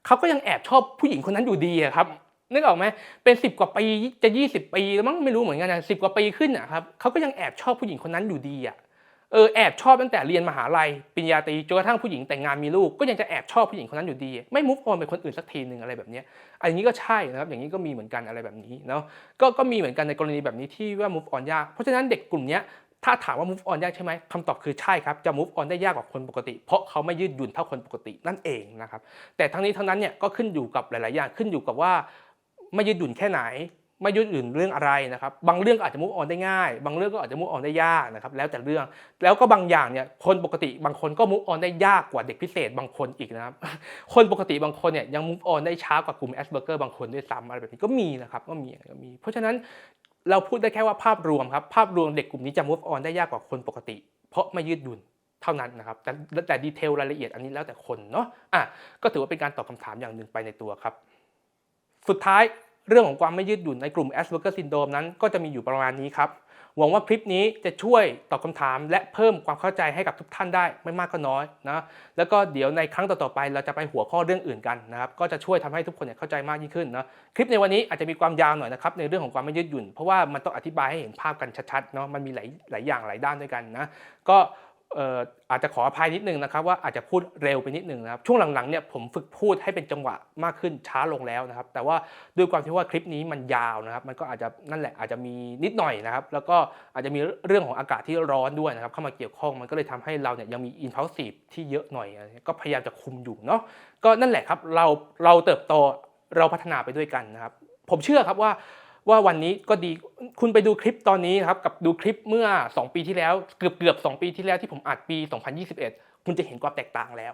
Speaker 1: เขาก็ยังแอบชอบผู้หญิงคนนั้นอยู่ดีครับนึกออกไหมเป็น10กว่าปีจะ20ปีแล้วมั้งไม่รู้เหมือนกันนะ10กว่าปีขึ้นอ่ะครับเขาก็ยังแอบชอบผู้หญิงคนนั้นอยู่ดีอ่ะแอบชอบตั้งแต่เรียนมหาลัยปริญญาตรีจนกระทั่งผู้หญิงแต่งงานมีลูกก็ยังจะแอบชอบผู้หญิงคนนั้นอยู่ดีไม่มุฟออนเป็นคนอื่นสักทีนึงอะไรแบบนี้อันนี้ก็ใช่นะครับอย่างนี้ก็มีเหมือนกันอะไรแบบนี้เนาะก็มีเหมือนกันในกรณีแบบนี้ที่ว่า move on ยากเพราะฉะนั้นเด็กกลุ่มนี้ถ้าถามว่า move on ยากใช่ไหมคำตอบคือใช่ครับจะ move on ได้ยากกว่าคนปกติเพราะเขาไม่ยืดหยุ่นเท่าคนปกตินั่นเองนะครับแต่ทั้งนี้ทั้งนั้นเนี่ยก็ขึ้นอยู่กับหลายๆอย่างขึ้นอยู่กับว่าไม่ยืดหยุ่นแค่ไหนไม่ยืดหยุ่นเรื่องอะไรนะครับบางเรื่องก็อาจจะ move on ได้ง่ายบางเรื่องก็อาจจะ move on ได้ยากนะครับแล้วแต่เรื่องแล้วก็บางอย่างเนี่ยคนปกติบางคนก็ move on ได้ยากกว่าเด็กพิเศษบางคนอีกนะครับคนปกติบางคนเนี่ยยัง move on ได้ช้ากว่ากลุ่ม Asperger บางคนด้วยซ้ำอะไรแบบนี้ก็มีนะครับก็มีเพราะฉะนั้นเราพูดได้แค่ว่าภาพรวมครับภาพรวมเด็กกลุ่มนี้จะ move on ได้ยากกว่าคนปกติเพราะไม่ยืดหยุ่นเท่านั้นนะครับแต่ดีเทลรายละเอียดอันนี้แล้วแต่คนเนาะก็ถือว่าเป็นการตอบคำถามอย่างหนึ่งไปในตัวครับสุดท้ายเรื่องของความไม่ยืดหยุ่นในกลุ่ม Asperger Syndrome นั้นก็จะมีอยู่ประมาณนี้ครับหวังว่าคลิปนี้จะช่วยตอบคำถามและเพิ่มความเข้าใจให้กับทุกท่านได้ไม่มากก็น้อยนะแล้วก็เดี๋ยวในครั้งต่อๆไปเราจะไปหัวข้อเรื่องอื่นกันนะครับก็จะช่วยทำให้ทุกคนเข้าใจมากยิ่งขึ้นนะคลิปในวันนี้อาจจะมีความยาวหน่อยนะครับในเรื่องของความไม่ยืดหยุ่นเพราะว่ามันต้องอธิบายให้เห็นภาพกันชัดๆเนาะมันมีหลายอย่างหลายด้านด้วยกันนะก็อาจจะขออภัยนิดนึงนะครับว่าอาจจะพูดเร็วไปนิดนึงนะครับช่วงหลังๆเนี่ยผมฝึกพูดให้เป็นจังหวะมากขึ้นช้าลงแล้วนะครับแต่ว่าด้วยความที่ว่าคลิปนี้มันยาวนะครับมันก็อาจจะนั่นแหละอาจจะมีนิดหน่อยนะครับแล้วก็อาจจะมีเรื่องของอากาศที่ร้อนด้วยนะครับเข้ามาเกี่ยวข้องมันก็เลยทำให้เราเนี่ยยังมี impulsive ที่เยอะหน่อยก็พยายามจะคุมอยู่เนาะก็นั่นแหละครับเราเติบโตเราพัฒนาไปด้วยกันนะครับผมเชื่อครับว่าวันนี้ก็ดีคุณไปดูคลิปตอนนี้นะครับกับดูคลิปเมื่อ2ปีที่แล้วเกือบ2ปีที่แล้วที่ผมอัดปี2021คุณจะเห็นความแตกต่างแล้ว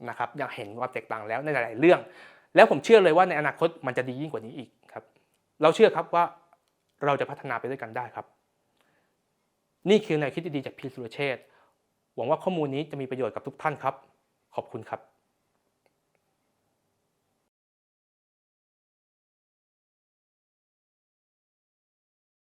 Speaker 1: นะครับอยากเห็นความแตกต่างแล้วในหลายๆเรื่องแล้วผมเชื่อเลยว่าในอนาคตมันจะดียิ่งกว่านี้อีกครับเราเชื่อครับว่าเราจะพัฒนาไปด้วยกันได้ครับนี่คือแนวคิดดีๆจากพี่สุรเชษฐ์หวังว่าข้อมูลนี้จะมีประโยชน์กับทุกท่านครับขอบคุณครับ